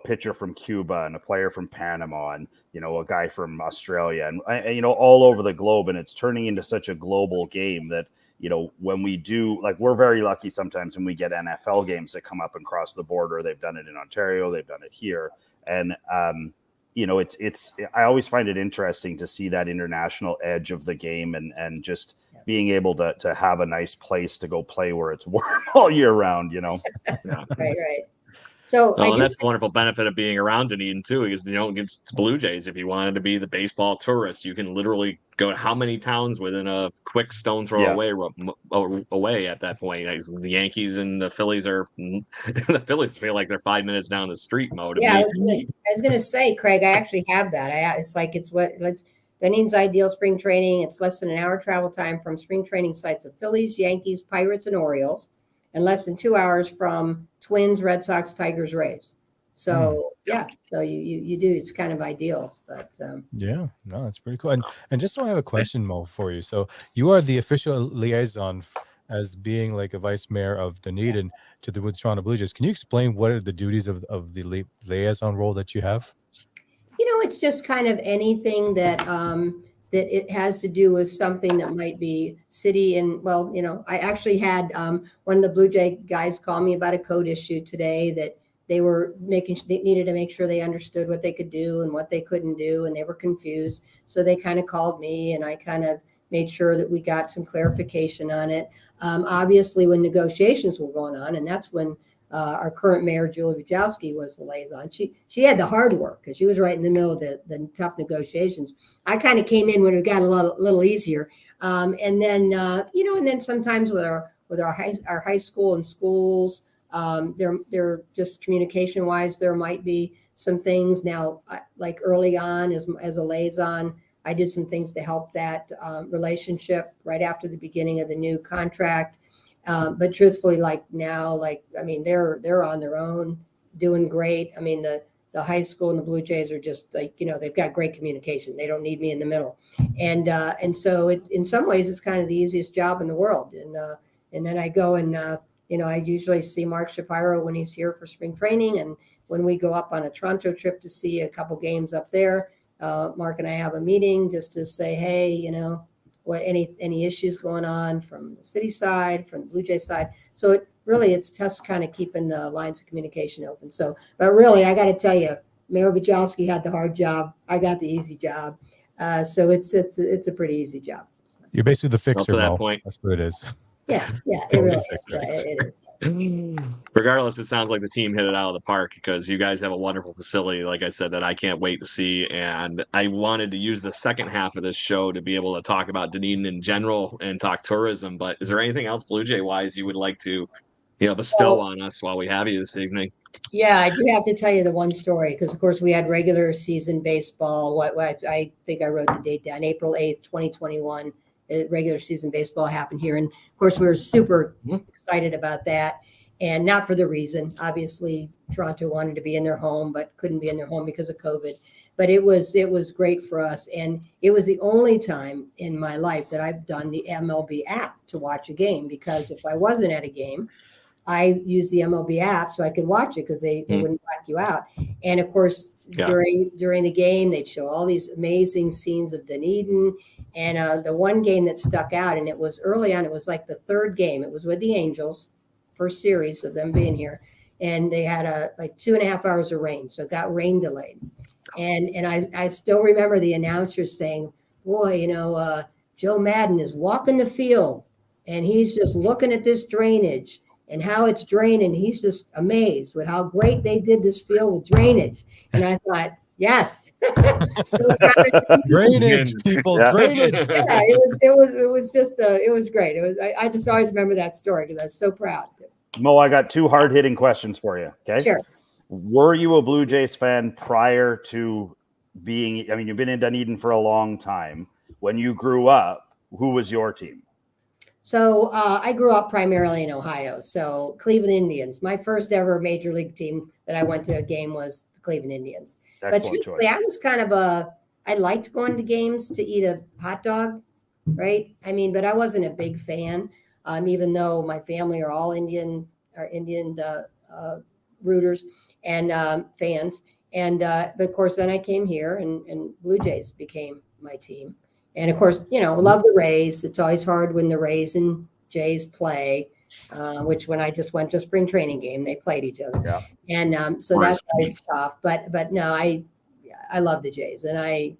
pitcher from Cuba and a player from Panama and, a guy from Australia and all over the globe. And it's turning into such a global game that, when we do, like, we're very lucky sometimes when we get NFL games that come up and cross the border. They've done it in Ontario. They've done it here. And I always find it interesting to see that international edge of the game and just being able to have a nice place to go play where it's warm all year round, Yeah. Right. So and that's the wonderful benefit of being around Dunedin too, because against Blue Jays, if you wanted to be the baseball tourist, you can literally go to how many towns within a quick stone throw away at that point. The Yankees and the Phillies the Phillies feel like they're 5 minutes down the street mode. Yeah, I was gonna say, Craig, I actually have that. Dunedin's ideal spring training. It's less than an hour travel time from spring training sites of Phillies, Yankees, Pirates, and Orioles, and less than 2 hours from Twins, Red Sox, Tigers, Rays. So so you do. It's kind of ideal, but yeah, no, that's pretty cool. And just so I have a question, Mo, for you. So you are the official liaison as being like a vice mayor of Dunedin to the Toronto Blue Jays. Can you explain what are the duties of the liaison role that you have? It's just kind of anything that that it has to do with something that might be city. And I actually had one of the Blue Jay guys call me about a code issue today that they needed to make sure they understood what they could do and what they couldn't do, and they were confused. So they kind of called me, and I kind of made sure that we got some clarification on it. Obviously, when negotiations were going on, and that's when our current mayor, Julie Wojcicki, was the liaison. She had the hard work because she was right in the middle of the tough negotiations. I kind of came in when it got a little easier, and then sometimes with our high school and schools, they're just communication wise, there might be some things. Now, like early on as a liaison, I did some things to help that relationship right after the beginning of the new contract. But truthfully, they're on their own, doing great. I mean, the high school and the Blue Jays are just they've got great communication. They don't need me in the middle. And so it's, in some ways, it's kind of the easiest job in the world. And then I go and, I usually see Mark Shapiro when he's here for spring training. And when we go up on a Toronto trip to see a couple games up there, Mark and I have a meeting just to say, hey, what any issues going on from the city side, from the Blue Jay side. So it's just kind of keeping the lines of communication open. So, but really, I got to tell you, Mayor Wojcicki had the hard job. I got the easy job. So it's a pretty easy job. You're basically the fixer. To that point. That's what it is. Yeah, it really is. It is. Regardless, it sounds like the team hit it out of the park because you guys have a wonderful facility, like I said, that I can't wait to see. And I wanted to use the second half of this show to be able to talk about Dunedin in general and talk tourism. But is there anything else Blue Jay wise you would like to bestow on us while we have you this evening? Yeah, I do have to tell you the one story because, of course, we had regular season baseball. I think I wrote the date down, April 8th, 2021. Regular season baseball happened here. And of course, we were super excited about that. And not for the reason, obviously, Toronto wanted to be in their home, but couldn't be in their home because of COVID. But it was great for us. And it was the only time in my life that I've done the MLB app to watch a game, because if I wasn't at a game, I used the MLB app so I could watch it because they wouldn't black you out. And of course, during the game, they'd show all these amazing scenes of Dunedin. And the one game that stuck out, and it was early on, it was like the third game. It was with the Angels, first series of them being here. And they had 2.5 hours of rain. So it got rain delayed. And I still remember the announcers saying, boy, Joe Madden is walking the field and he's just looking at this drainage and how it's draining. He's just amazed with how great they did this field with drainage. And I thought, yes. Drainage, people, drainage. Yeah, it was great. I just always remember that story because I was so proud. Mo, I got two hard-hitting questions for you. Okay. Sure. Were you a Blue Jays fan prior to being? I mean, you've been in Dunedin for a long time. When you grew up, who was your team? So I grew up primarily in Ohio. So Cleveland Indians. My first ever major league team that I went to a game was the Cleveland Indians. Excellent but truthfully, I was kind of I liked going to games to eat a hot dog, right? I mean, but I wasn't a big fan, even though my family are all Indian rooters and fans. And but of course, then I came here and Blue Jays became my team. And of course, love the Rays. It's always hard when the Rays and Jays play, which when I just went to a spring training game, they played each other. Yeah. And so that's always tough. But no, I I love the Jays, and I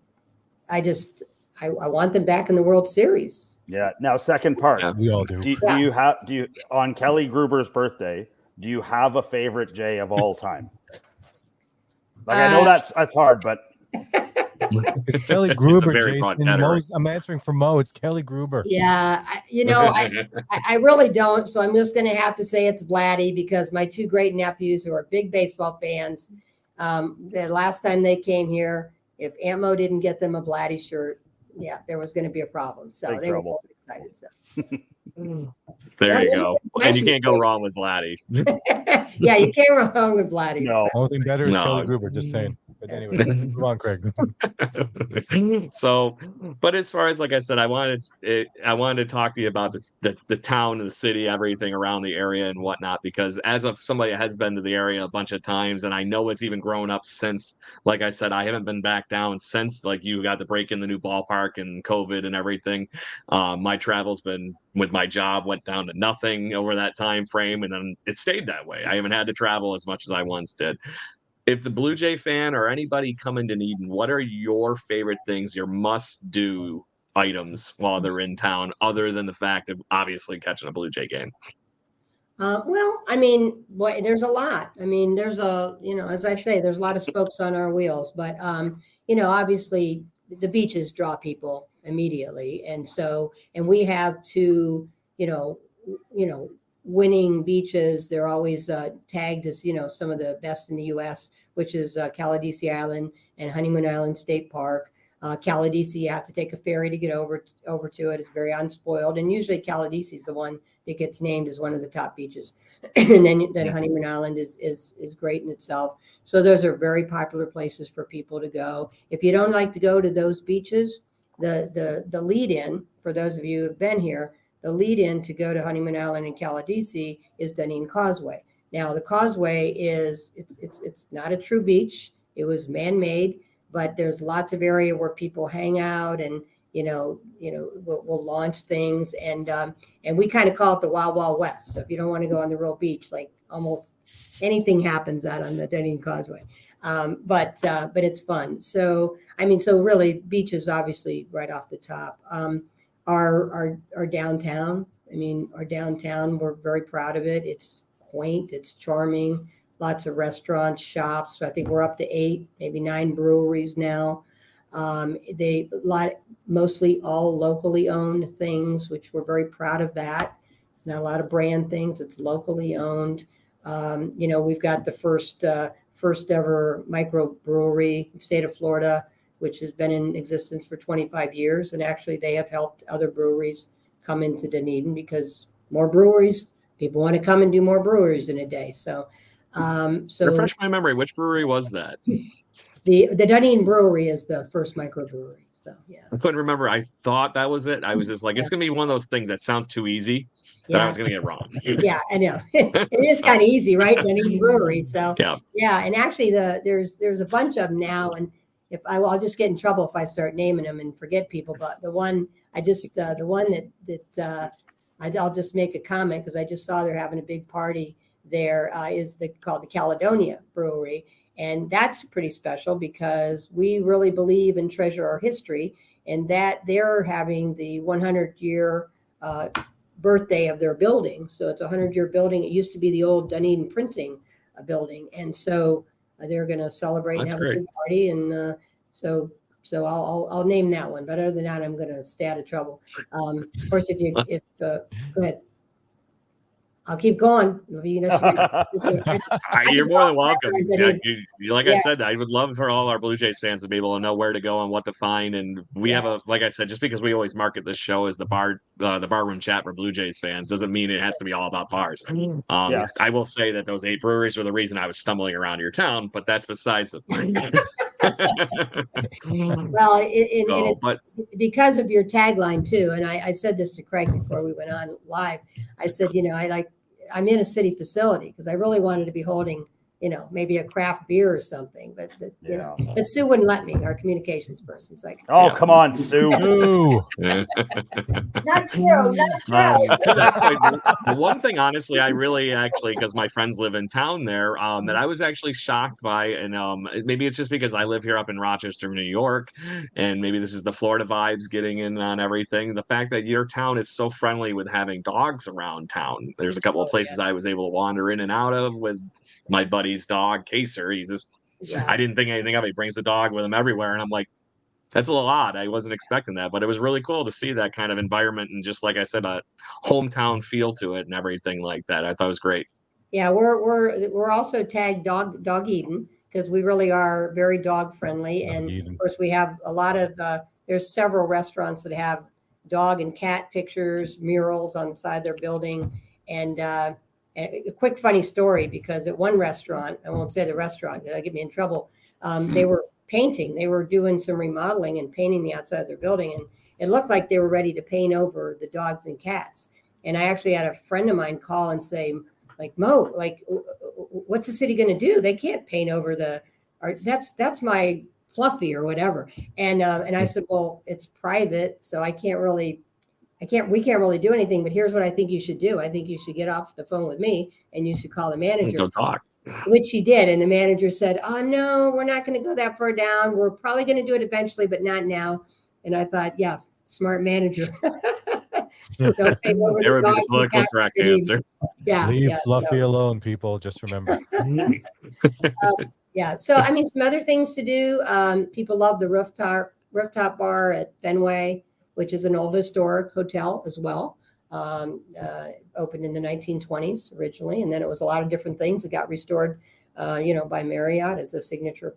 want them back in the World Series. Yeah. Now, second part. Yeah. We all do. Do you on Kelly Gruber's birthday? Do you have a favorite Jay of all time? Like I know that's hard, but It's Kelly Gruber, very Jason. broad category. I'm answering for Mo. It's Kelly Gruber. Yeah, I really don't. So I'm just going to have to say it's Vladdy, because my two great nephews who are big baseball fans, the last time they came here, if Aunt Mo didn't get them a Vladdy shirt, yeah, there was going to be a problem. So Big they trouble. were both excited. So. There you go. And you can't go wrong with Vladdy. Yeah, you can't go wrong with Vladdy. no. Only thing better is No. Kelly Gruber. Just saying. But That's anyway, move on, Craig. So, but as far as, like I said, I wanted to talk to you about the town and the city, everything around the area and whatnot, because as of somebody that has been to the area a bunch of times, and I know it's even grown up since, like I said, I haven't been back down since like you got to break in the new ballpark and COVID and everything. My travel's been with my job went down to nothing over that time frame, and then it stayed that way. I haven't had to travel as much as I once did. If the Blue Jay fan or anybody coming to Dunedin, what are your favorite things, your must-do items while they're in town, other than the fact of obviously catching a Blue Jay game? Well, I mean, boy, there's a lot. I mean, there's as I say, there's a lot of spokes on our wheels, but obviously the beaches draw people immediately, and we have two, winning beaches. They're always tagged as some of the best in the U.S., which is Caladesi Island and Honeymoon Island State Park. Caladesi, you have to take a ferry to get over to it. It's very unspoiled, and usually Caladesi is the one that gets named as one of the top beaches. And then Honeymoon Island is great in itself. So those are very popular places for people to go. If you don't like to go to those beaches, the lead in, for those of you who have been here, the lead in to go to Honeymoon Island and Caladesi is Dunedin Causeway. Now the causeway it's not a true beach. It was man-made, but there's lots of area where people hang out and we'll launch things, and we kind of call it the Wild Wild West. So if you don't want to go on the real beach, like almost anything happens out on the Dunedin Causeway. But it's fun. So really beaches obviously right off the top. Our downtown. Our downtown, we're very proud of it. It's quaint, it's charming, lots of restaurants, shops. So I think we're up to 8, maybe 9 breweries now. Mostly all locally owned things, which we're very proud of that. It's not a lot of brand things, it's locally owned. We've got the first ever microbrewery in the state of Florida, which has been in existence for 25 years. And actually they have helped other breweries come into Dunedin, because more breweries, people want to come and do more breweries in a day. So Refresh my memory, which brewery was that? The Dunedin Brewery is the first microbrewery. So yeah, I couldn't remember. I thought that was it. I was just like, it's gonna be one of those things that sounds too easy that I was gonna get wrong. Yeah, I know. It is kind of easy, right? Dunedin Brewery. So yeah, and actually there's a bunch of them now, and I'll just get in trouble if I start naming them and forget people. But the one I'll just make a comment, because I just saw they're having a big party there, called the Caledonia Brewery. And that's pretty special, because we really believe and treasure our history, and that they're having the 100-year birthday of their building. So it's a 100-year building. It used to be the old Dunedin printing building. And so they're going to celebrate and have a big party. And so I'll name that one. But other than that, I'm going to stay out of trouble. Of course, go ahead. I'll keep going. You're more than welcome. I said, I would love for all our Blue Jays fans to be able to know where to go and what to find. And we have like I said, just because we always market this show as the barroom chat for Blue Jays fans doesn't mean it has to be all about bars. I will say that those 8 breweries were the reason I was stumbling around your town, but that's besides the point. Well, because of your tagline too, and I said this to Craig before we went on live. I said, I'm in a city facility, because I really wanted to be holding, maybe a craft beer or something. But but Sue wouldn't let me. Our communications person's like, oh, come on, Sue. Ooh. not true, not true. The one thing, honestly, I really actually, because my friends live in town there, that I was actually shocked by, and maybe it's just because I live here up in Rochester, New York, and maybe this is the Florida vibes getting in on everything. The fact that your town is so friendly with having dogs around town. There's a couple of places I was able to wander in and out of with my buddy's dog, Kaser. I didn't think anything of it. He brings the dog with him everywhere, and I'm like, that's a little odd. I wasn't expecting that, but it was really cool to see that kind of environment and just like I said, a hometown feel to it and everything like that. I thought it was great. Yeah, we're also tagged Dog Eden because we really are very dog friendly, and of course we have a lot of. There's several restaurants that have dog and cat pictures, murals on the side of their building, and a quick funny story because at one restaurant, I won't say the restaurant, that'll get me in trouble. They were painting. They were doing some remodeling and painting the outside of their building, and it looked like they were ready to paint over the dogs and cats. And I actually had a friend of mine call and say, like, Mo, like, what's the city going to do? They can't paint over that's my Fluffy or whatever. And I said, well, it's private, so we can't really do anything. But here's what I think you should do. I think you should get off the phone with me and you should call the manager. Go talk. Which he did. And the manager said, oh, no, we're not going to go that far down. We're probably going to do it eventually, but not now. And I thought, yeah, smart manager. Don't take over there would be the the political correct answer. Yeah. Leave Fluffy alone, people. Just remember. Yeah. So, I mean, some other things to do. People love the rooftop bar at Fenway, which is an old historic hotel as well. Opened in the 1920s originally, and then it was a lot of different things. It got restored, by Marriott as a signature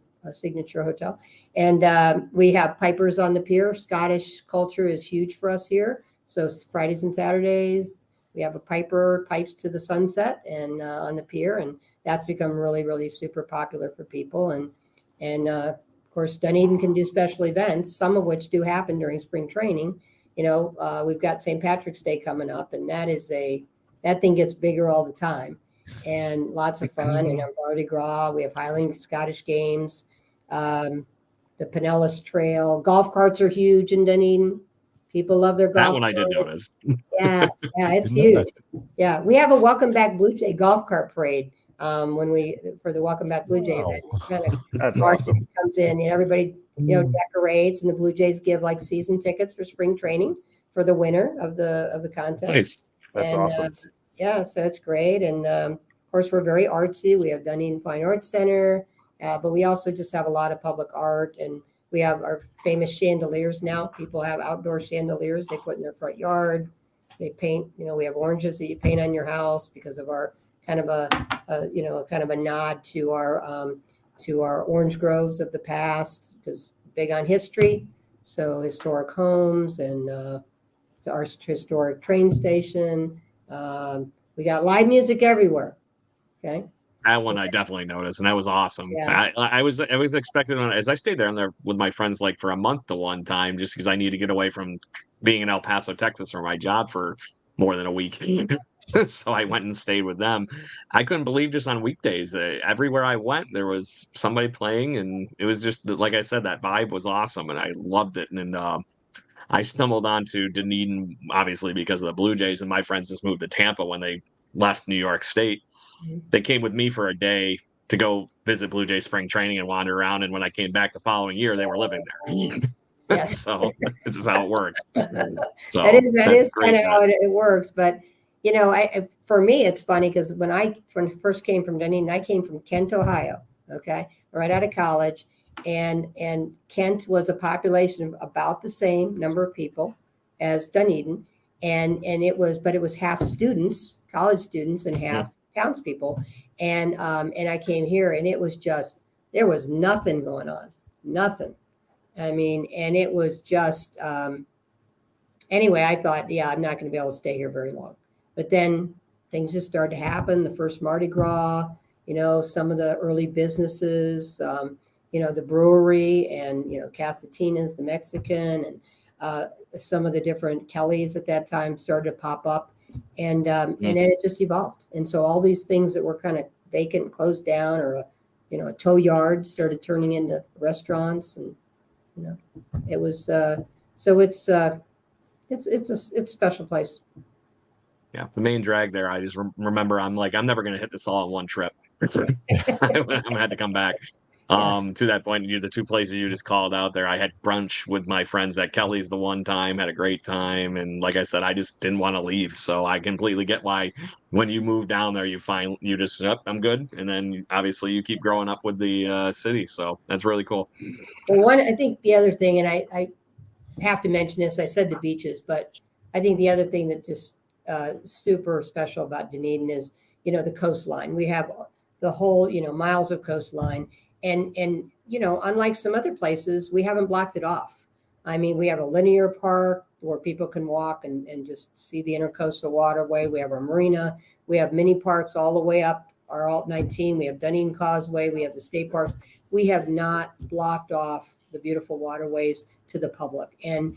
hotel. And we have pipers on the pier. Scottish culture is huge for us here. So Fridays and Saturdays, we have a pipes to the sunset and on the pier, and that's become really, really super popular for people. And of course, Dunedin can do special events, some of which do happen during spring training. We've got St. Patrick's Day coming up, and that thing gets bigger all the time, and lots of fun. And Mardi Gras, we have Highland Scottish Games, the Pinellas Trail. Golf carts are huge in Dunedin. People love their golf. That one I did notice. Yeah, it's huge. Yeah, we have a Welcome Back Blue Jay golf cart parade for the Welcome Back Blue Jay event. Kind of That's awesome. Comes in, and everybody decorates, and the Blue Jays give like season tickets for spring training for the winner of the contest. Nice. That's awesome. So it's great. And of course, we're very artsy. We have Dunedin Fine Arts Center, but we also just have a lot of public art, and we have our famous chandeliers now. People have outdoor chandeliers they put in their front yard. They paint, we have oranges that you paint on your house because of our kind of a nod to our orange groves of the past, because big on history. So historic homes and our historic train station. We got live music everywhere. Okay. That one I definitely noticed, and that was awesome. Yeah. I was expecting, as I stayed there with my friends like for a month the one time, just because I need to get away from being in El Paso, Texas for my job for more than a week. So I went and stayed with them. I couldn't believe just on weekdays, everywhere I went, there was somebody playing, and it was just, like I said, that vibe was awesome, and I loved it. And I stumbled onto Dunedin, obviously, because of the Blue Jays, and my friends just moved to Tampa when they left New York State. They came with me for a day to go visit Blue Jay spring training and wander around. And when I came back the following year, they were living there. Yes. So this is how it works. So that is kind of how it works. But, for me, it's funny because when I first came from Dunedin, I came from Kent, Ohio, okay, right out of college. And Kent was a population of about the same number of people as Dunedin. And it was half students, college students, and half townspeople. And I came here, and it was just, there was nothing going on, nothing. I mean, and it was just, anyway, I thought, I'm not going to be able to stay here very long. But then things just started to happen. The first Mardi Gras, some of the early businesses, the brewery and, Casatina's, the Mexican, and some of the different Kellys at that time started to pop up. And then it just evolved. And so all these things that were kind of vacant, closed down, or a tow yard started turning into restaurants, and it was so it's a special place. Yeah, the main drag there. I just remember I'm like, I'm never going to hit this all in one trip. I'm going to have to come back. Yes. To that point, the two places you just called out there, I had brunch with my friends at Kelly's the one time, had a great time. And like I said, I just didn't want to leave. So I completely get why when you move down there, you find you just, I'm good. And then obviously you keep growing up with the city. So that's really cool. Well, I think the other thing, and I have to mention this, I said the beaches, but I think the other thing that just super special about Dunedin is, the coastline. We have the whole, miles of coastline. And unlike some other places, we haven't blocked it off. I mean, we have a linear park where people can walk and just see the intercoastal waterway. We have our marina. We have mini parks all the way up our Alt 19. We have Dunedin Causeway. We have the state parks. We have not blocked off the beautiful waterways to the public. And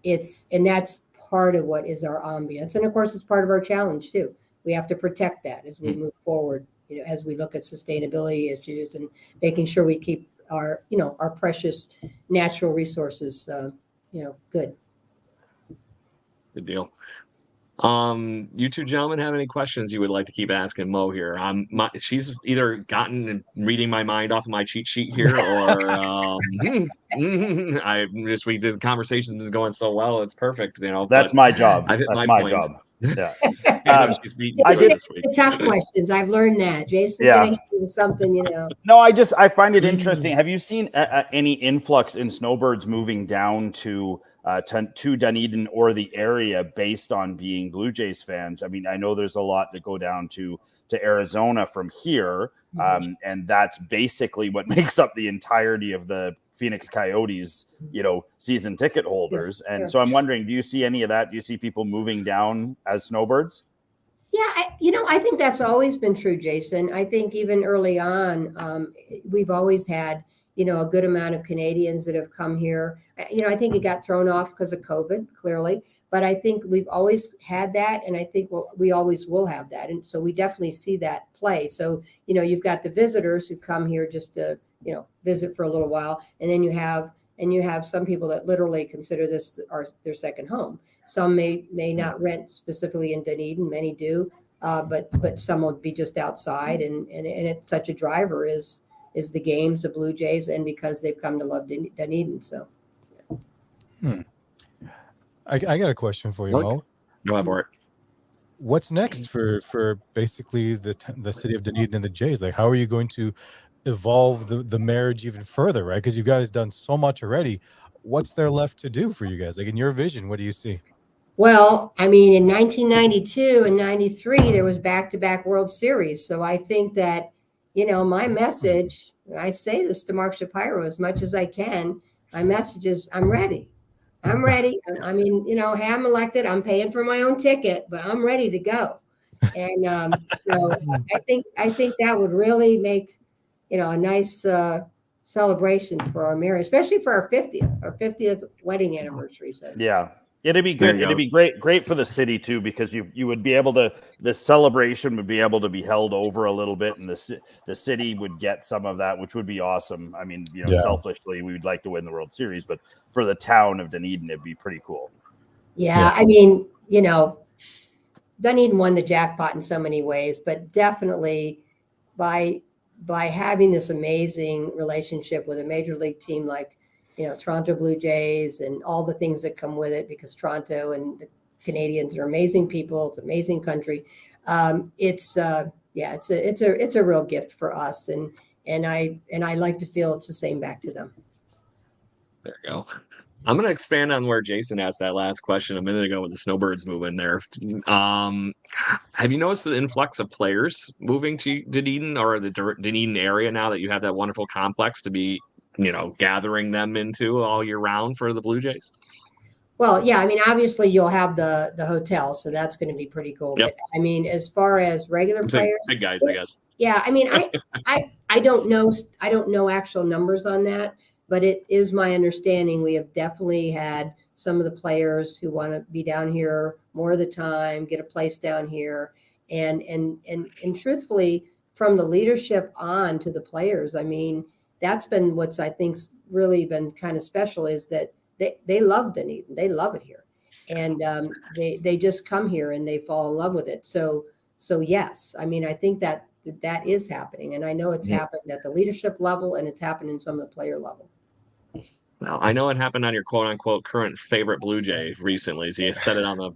that's part of what is our ambience. And of course, it's part of our challenge too. We have to protect that as we move forward, as we look at sustainability issues and making sure we keep our precious natural resources, good. Good deal. You two gentlemen have any questions you would like to keep asking Mo here? She's either gotten and reading my mind off of my cheat sheet here, or we did conversations is going so well, it's perfect. That's my job. I've hit That's my my points. job. Yeah. She's beating I through did this week. The tough questions. I've learned that. Jason's Yeah. going to hit you with something, No, I find it interesting. Have you seen any influx in snowbirds moving down to Dunedin or the area based on being Blue Jays fans? I mean, I know there's a lot that go down to Arizona from here, and that's basically what makes up the entirety of the Phoenix Coyotes, season ticket holders. And so I'm wondering, do you see any of that? Do you see people moving down as snowbirds? Yeah, I think that's always been true, Jason. I think even early on, we've always had, a good amount of Canadians that have come here. I think it got thrown off because of COVID, clearly, but I think we've always had that, and I think we always will have that. And so we definitely see that play. So, you've got the visitors who come here just to, visit for a little while, and then you have some people that literally consider this their second home. Some may not rent specifically in Dunedin, many do, but some will be just outside, and it's such a driver is the games, the Blue Jays, and because they've come to love Dunedin. So, I got a question for you, Mo. Go ahead for it. What's next for basically the city of Dunedin and the Jays? Like, how are you going to evolve the marriage even further, right? Because you guys done so much already. What's there left to do for you guys? Like, in your vision, what do you see? Well, I mean, in 1992 and 93, there was back-to-back World Series. So I think that, my message, I say this to Mark Shapiro as much as I can, my message is I'm ready. I'm ready. I mean, hey, I'm elected. I'm paying for my own ticket, but I'm ready to go. And so I think that would really make, a nice celebration for our marriage, especially for our 50th wedding anniversary. So. Yeah. It'd be good. It'd be great for the city too, because you would be able to, the celebration would be able to be held over a little bit, and the city would get some of that, which would be awesome. I mean, selfishly, we would like to win the World Series, but for the town of Dunedin, it'd be pretty cool. Yeah. I mean, Dunedin won the jackpot in so many ways, but definitely by having this amazing relationship with a major league team like, Toronto Blue Jays and all the things that come with it, because Toronto and the Canadians are amazing people. It's an amazing country. It's a real gift for us. And I like to feel it's the same back to them. There you go. I'm going to expand on where Jason asked that last question a minute ago with the snowbirds moving there. Have you noticed the influx of players moving to Dunedin or the Dunedin area now that you have that wonderful complex to be, gathering them into all year round for the Blue Jays? Well, yeah, I mean, obviously you'll have the hotel, so that's going to be pretty cool. Yep. But I mean, as far as regular players, big guys, I guess. Yeah, I mean, I don't know actual numbers on that, but it is my understanding we have definitely had some of the players who want to be down here more of the time, get a place down here, and truthfully, from the leadership on to the players, I mean, that's been what's I think's really been kind of special is that they love Dunedin. They love it here. And they just come here and they fall in love with it. So yes, I mean, I think that is happening. And I know it's happened at the leadership level and it's happened in some of the player level. Well, I know it happened on your quote unquote current favorite Blue Jay recently. So you said it Okay,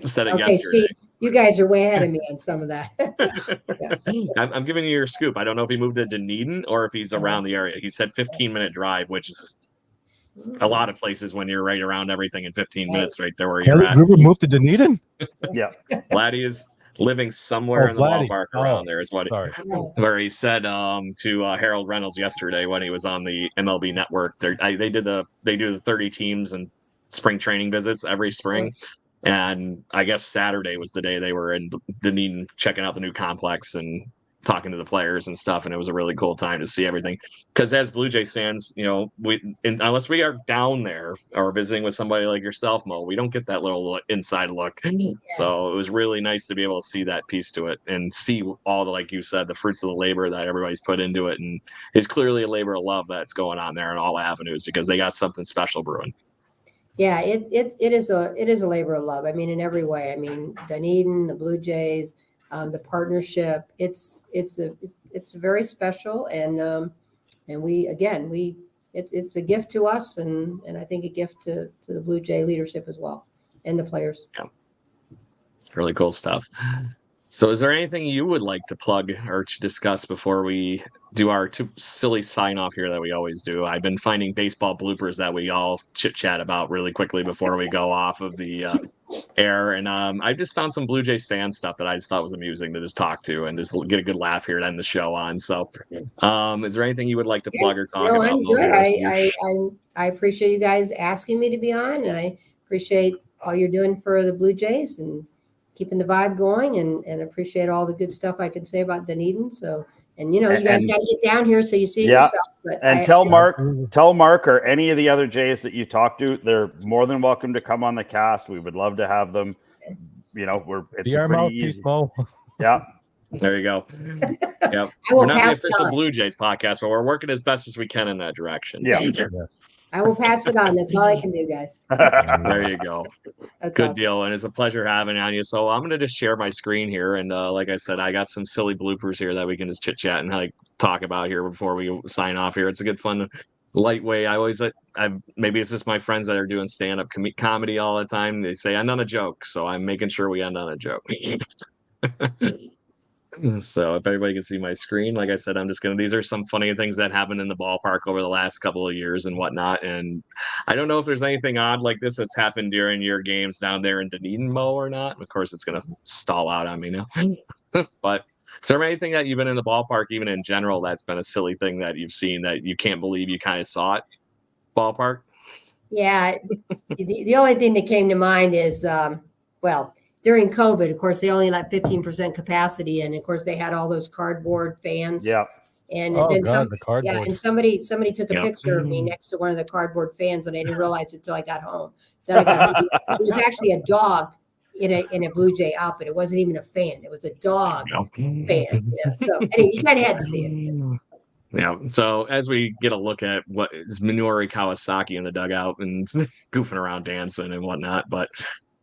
yesterday. see, you guys are way ahead of me on some of that. I'm giving you your scoop. I don't know if he moved to Dunedin or if he's around the area. He said 15-minute drive, which is a lot of places when you're right around everything in 15 minutes right there where you're at. River moved to Dunedin? Yeah. Vladdy is living somewhere in the ballpark around there is what where he said to Harold Reynolds yesterday when he was on the MLB network. They do the 30 teams and spring training visits every spring. And I guess Saturday was the day they were in Dunedin checking out the new complex and talking to the players and stuff. And it was a really cool time to see everything. Because as Blue Jays fans, you know, unless we are down there or visiting with somebody like yourself, Mo, we don't get that little inside look. So it was really nice to be able to see that piece to it and see all the, like you said, the fruits of the labor that everybody's put into it. And it's clearly a labor of love that's going on there in all avenues because they got something special brewing. Yeah, it is a labor of love. I mean, in every way. I mean, Dunedin, the Blue Jays, the partnership. It's very special, and it's a gift to us, and I think a gift to the Blue Jay leadership as well, and the players. Yeah, really cool stuff. So is there anything you would like to plug or to discuss before we do our silly sign off here that we always do? I've been finding baseball bloopers that we all chit chat about really quickly before we go off of the air. And I just found some Blue Jays fan stuff that I just thought was amusing to just talk to and just get a good laugh here and end the show on. So is there anything you would like to plug or talk about? I'm good. I appreciate you guys asking me to be on, and I appreciate all you're doing for the Blue Jays and keeping the vibe going, and appreciate all the good stuff I can say about Dunedin. So, and you guys got to get down here so you see it yourself. But tell Mark or any of the other Jays that you talk to, they're more than welcome to come on the cast. We would love to have them. It's pretty easy. Yeah. There you go. Yep. We're not the official Blue Jays podcast, but we're working as best as we can in that direction. Yeah. I will pass it on. That's all I can do, guys. There you go. That's good awesome. deal. And it's a pleasure having on you. So I'm going to just share my screen here. And like I said, I got some silly bloopers here that we can just chit chat and talk about here before we sign off here. It's a good fun, light way. Maybe it's just my friends that are doing stand-up comedy all the time. They say, end on a joke. So I'm making sure we end on a joke. So if everybody can see my screen, like I said, these are some funny things that happened in the ballpark over the last couple of years and whatnot. And I don't know if there's anything odd like this that's happened during your games down there in Dunedin, Mo, or not. Of course, it's going to stall out on me now. But is there anything that you've been in the ballpark, even in general, that's been a silly thing that you've seen that you can't believe you kind of saw it? Ballpark? Yeah. The only thing that came to mind is, during COVID, of course, they only let 15% capacity, and of course, they had all those cardboard fans. Yeah. And the cardboard. Yeah, and somebody took a picture of me next to one of the cardboard fans, and I didn't realize it until I got home. Then it was actually a dog in a Blue Jay outfit. It wasn't even a fan; it was a dog fan. Yeah. So anyway, you kind of had to see it. Yeah. So as we get a look at what is Minoru Kawasaki in the dugout and goofing around, dancing and whatnot, but.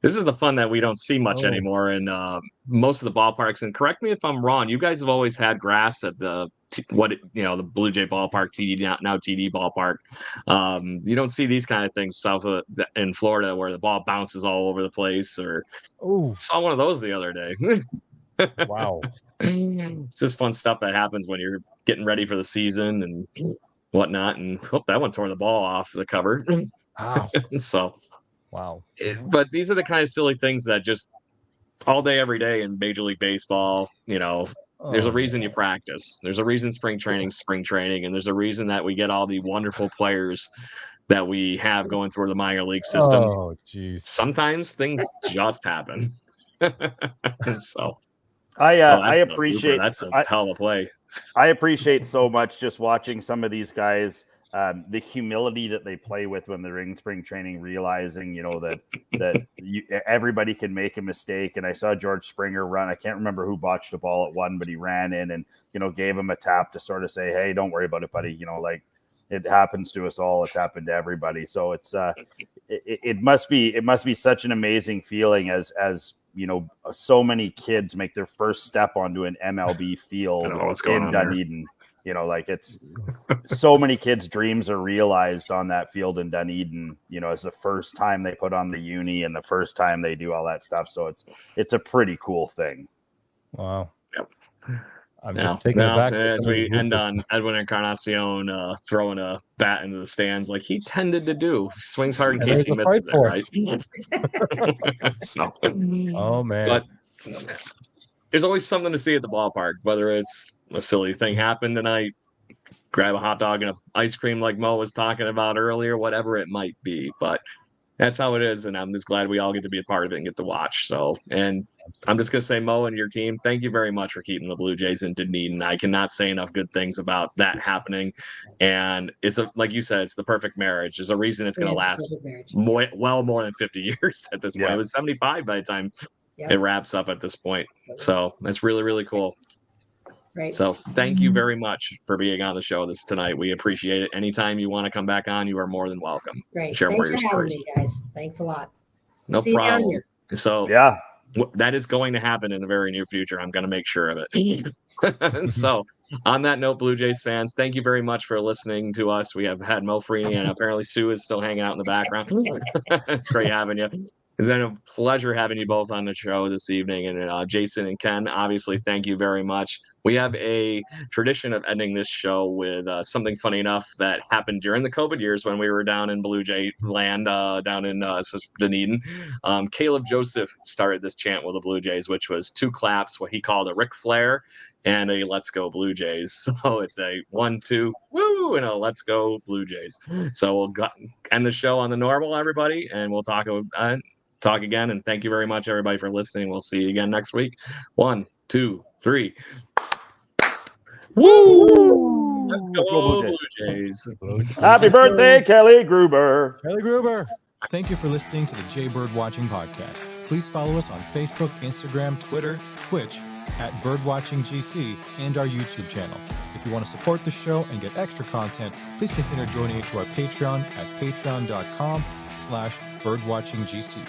This is the fun that we don't see much anymore in most of the ballparks. And correct me if I'm wrong. You guys have always had grass at the Blue Jay ballpark, TD now TD ballpark. You don't see these kind of things south of in Florida where the ball bounces all over the place. Or saw one of those the other day. Wow, it's just fun stuff that happens when you're getting ready for the season and whatnot. And that one tore the ball off the cover. Wow. So. Wow. But these are the kind of silly things that just all day, every day in Major League Baseball, there's a reason you practice. There's a reason spring training, and there's a reason that we get all the wonderful players that we have going through the minor league system. Oh, geez. Sometimes things just happen. So I appreciate that's a hell of a play. I appreciate so much just watching some of these guys the humility that they play with when they're in spring training, realizing, that everybody can make a mistake. And I saw George Springer run. I can't remember who botched the ball at one, but he ran in and, gave him a tap to sort of say, hey, don't worry about it, buddy. It happens to us all. It's happened to everybody. So it's it must be such an amazing feeling as so many kids make their first step onto an MLB field in Dunedin. It's so many kids' dreams are realized on that field in Dunedin, as the first time they put on the uni and the first time they do all that stuff. So it's a pretty cool thing. Wow. Yep. I'm just taking it back. As we end on Edwin Encarnacion throwing a bat into the stands like he tended to do. Swings hard in case he misses it, right? So, oh, man. But there's always something to see at the ballpark, whether it's a silly thing happened tonight, grab a hot dog and an ice cream like Mo was talking about earlier, whatever it might be. But that's how it is, and I'm just glad we all get to be a part of it and get to watch. So, and I'm just going to say, Mo and your team, thank you very much for keeping the Blue Jays in Dunedin. I cannot say enough good things about that happening. And it's like you said, it's the perfect marriage. There's a reason it's going to last well more than 50 years at this point. It was 75 by the time it wraps up at this point. So that's really, really cool. Right. So thank you very much for being on the show tonight. We appreciate it. Anytime you want to come back on, you are more than welcome. Great. Share Thanks more for having me, guys. Thanks a lot. No See you down problem. here. So that is going to happen in the very near future. I'm going to make sure of it. So on that note, Blue Jays fans, thank you very much for listening to us. We have had Mo Freaney, and apparently Sue is still hanging out in the background. Great having you. It's been a pleasure having you both on the show this evening. And Jason and Ken, obviously, thank you very much. We have a tradition of ending this show with something funny enough that happened during the COVID years when we were down in Blue Jay land, down in Dunedin. Caleb Joseph started this chant with the Blue Jays, which was 2 claps, what he called a Ric Flair, and a Let's Go Blue Jays. So it's a 1, 2, woo, and a Let's Go Blue Jays. So we'll end the show on the normal, everybody, and we'll talk again. And thank you very much, everybody, for listening. We'll see you again next week. 1, 2, 3. Woo! Let's go, Blue Jays. Happy birthday, Kelly Gruber. Kelly Gruber. Thank you for listening to the Jay Bird Watching Podcast. Please follow us on Facebook, Instagram, Twitter, Twitch at BirdwatchingGC, and our YouTube channel. If you want to support the show and get extra content, please consider joining to our Patreon at patreon.com/birdwatchinggc.